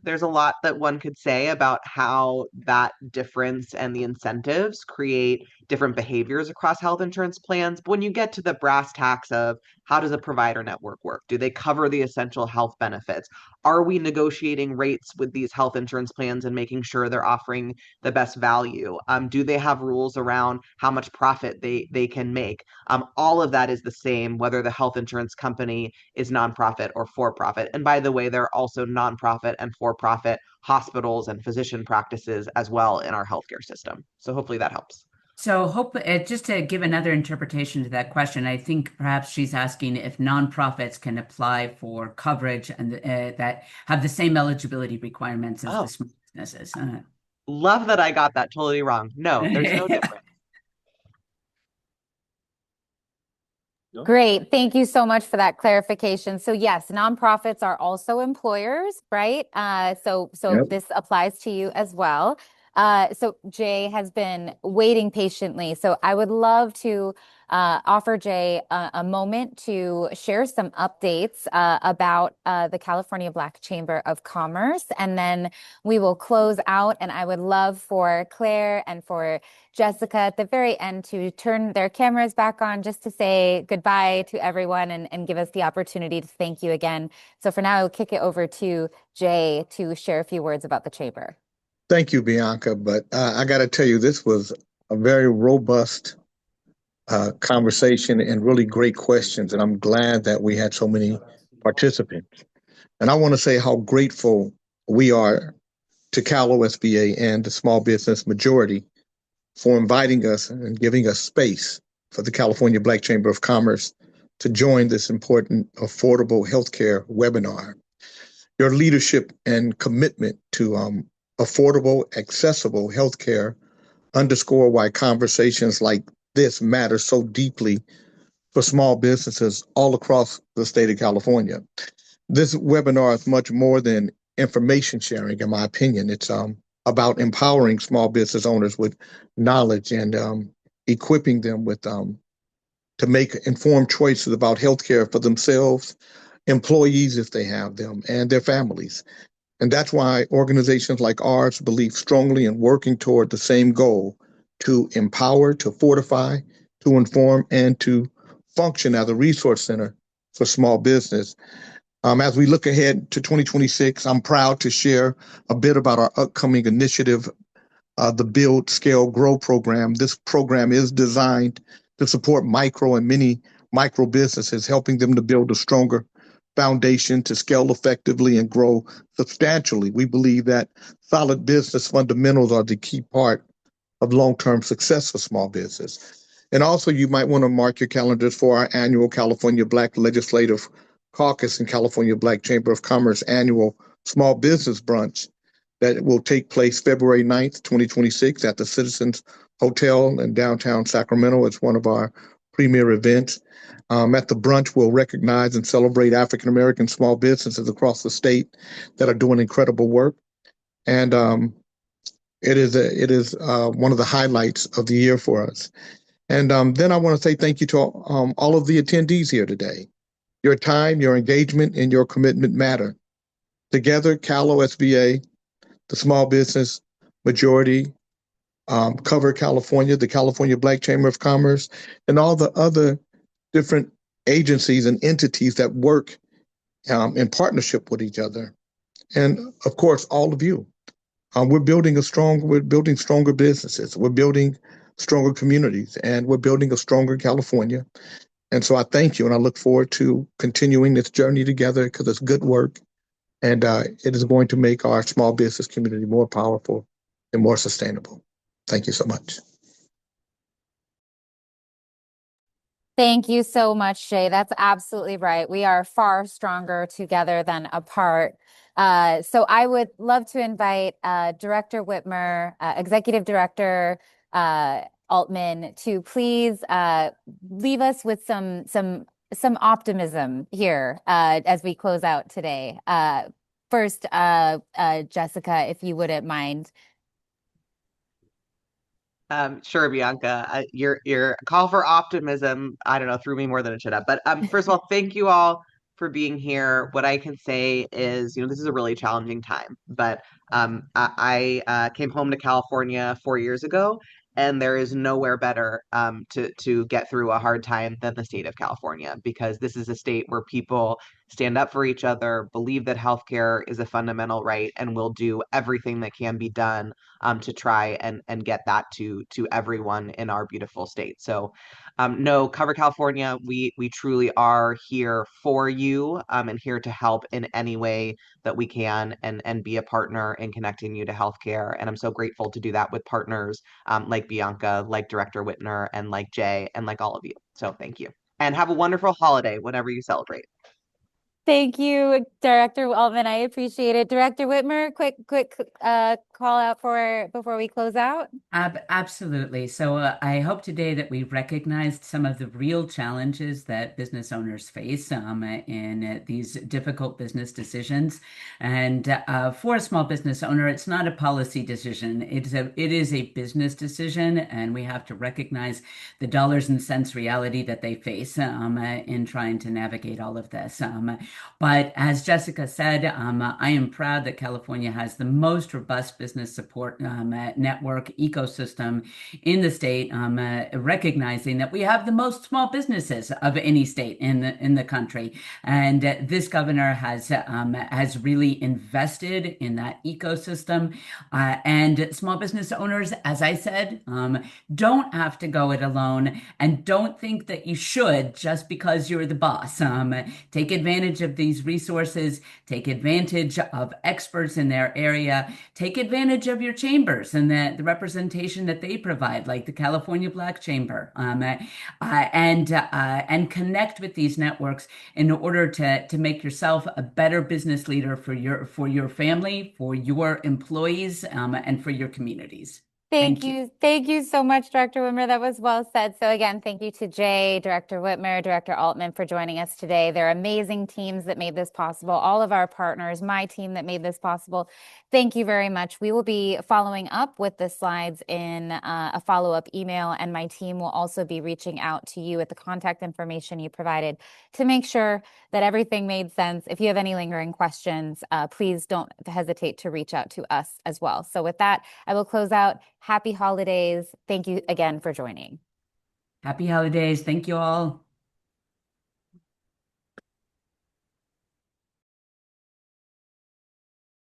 there's a lot that one could say about how that difference and the incentives create different behaviors across health insurance plans. But when you get to the brass tacks of how does a provider network work? Do they cover the essential health benefits? Are we negotiating rates with these health insurance plans and making sure they're offering the best value? Do they have rules around how much profit they can make? All of that is the same, whether the health insurance company is nonprofit or for profit. And by the way, there are also nonprofit and for profit hospitals and physician practices as well in our healthcare system. So hopefully that helps. So hope just to give another interpretation to that question, I think perhaps she's asking if nonprofits can apply for coverage and that have the same eligibility requirements as the Oh, small businesses. love that I got that totally wrong. No, there's no difference. Great. Thank you so much for that clarification. So yes, nonprofits are also employers, right? So Yep. this applies to you as well. So Jay has been waiting patiently. So I would love to offer Jay a moment to share some updates about the California Black Chamber of Commerce, and then we will close out. And I would love for Claire and for Jessica at the very end to turn their cameras back on just to say goodbye to everyone and give us the opportunity to thank you again. So for now, I'll kick it over to Jay to share a few words about the chamber. Thank you, Bianca. But I got to tell you, this was a very robust conversation and really great questions. And I'm glad that we had so many participants. And I want to say how grateful we are to CalOSBA and the small business majority for inviting us and giving us space for the California Black Chamber of Commerce to join this important affordable healthcare webinar. Your leadership and commitment to affordable, accessible healthcare underscore why conversations like this matter so deeply for small businesses all across the state of California. This webinar is much more than information sharing, in my opinion. It's about empowering small business owners with knowledge and equipping them with to make informed choices about healthcare for themselves, employees if they have them, and their families. And that's why organizations like ours believe strongly in working toward the same goal to empower, to fortify, to inform, and to function as a resource center for small business. As we look ahead to 2026, I'm proud to share a bit about our upcoming initiative, the Build, Scale, Grow program. This program is designed to support micro and mini micro businesses, helping them to build a stronger foundation to scale effectively and grow substantially. We believe that solid business fundamentals are the key part of long-term success for small business. And also, you might want to mark your calendars for our annual California Black Legislative Caucus and California Black Chamber of Commerce annual small business brunch that will take place February 9th, 2026 at the Citizens Hotel in downtown Sacramento. It's one of our premier events. At the brunch, we'll recognize and celebrate African American small businesses across the state that are doing incredible work. And it is one of the highlights of the year for us. And then I want to say thank you to all of the attendees here today. Your time, your engagement, and your commitment matter. Together, CalOSBA, the small business majority, Cover California, the California Black Chamber of Commerce, and all the other different agencies and entities that work in partnership with each other. And of course, all of you. We're building stronger businesses. We're building stronger communities, and we're building a stronger California. And so I thank you, and I look forward to continuing this journey together because it's good work, and it is going to make our small business community more powerful and more sustainable. Thank you so much. Thank you so much, Jay. That's absolutely right. We are far stronger together than apart. So I would love to invite Director Whitmer, Executive Director Altman, to please leave us with some optimism here as we close out today. First, Jessica, if you wouldn't mind. Sure, Bianca. Your call for optimism, I don't know, threw me more than it should have. But first of all, thank you all for being here. What I can say is, this is a really challenging time. But I came home to California 4 years ago, and there is nowhere better to get through a hard time than the state of California, because this is a state where people stand up for each other, believe that healthcare is a fundamental right, and will do everything that can be done to try and get that to everyone in our beautiful state. So, no, Cover California, we truly are here for you and here to help in any way that we can and be a partner in connecting you to healthcare. And I'm so grateful to do that with partners like Bianca, like Director Whitner, and like Jay, and like all of you. So thank you. And have a wonderful holiday whenever you celebrate. Thank you, Director Altman. I appreciate it. Director Whitmer, quick call out for before we close out. Absolutely. So I hope today that we recognized some of the real challenges that business owners face in these difficult business decisions. And for a small business owner, it's not a policy decision. It is a business decision, and we have to recognize the dollars and cents reality that they face in trying to navigate all of this. But as Jessica said, I am proud that California has the most robust business support network ecosystem in the state, recognizing that we have the most small businesses of any state in the country. And this governor has really invested in that ecosystem. And small business owners, as I said, don't have to go it alone, and don't think that you should just because you're the boss. Take advantage of these resources, take advantage of experts in their area, take advantage of your chambers and the representation that they provide, like the California Black Chamber, and connect with these networks in order to make yourself a better business leader for your family, for your employees, and for your communities. Thank Thank you. you. Thank you so much, Director Whitmer. That was well said. So again, thank you to Jay, Director Whitmer, Director Altman for joining us today. They're amazing teams that made this possible. All of our partners, my team that made this possible. Thank you very much. We will be following up with the slides in a follow-up email, and my team will also be reaching out to you at the contact information you provided to make sure that everything made sense. If you have any lingering questions, please don't hesitate to reach out to us as well. So with that, I will close out. Happy holidays. Thank you again for joining. Happy holidays. Thank you all.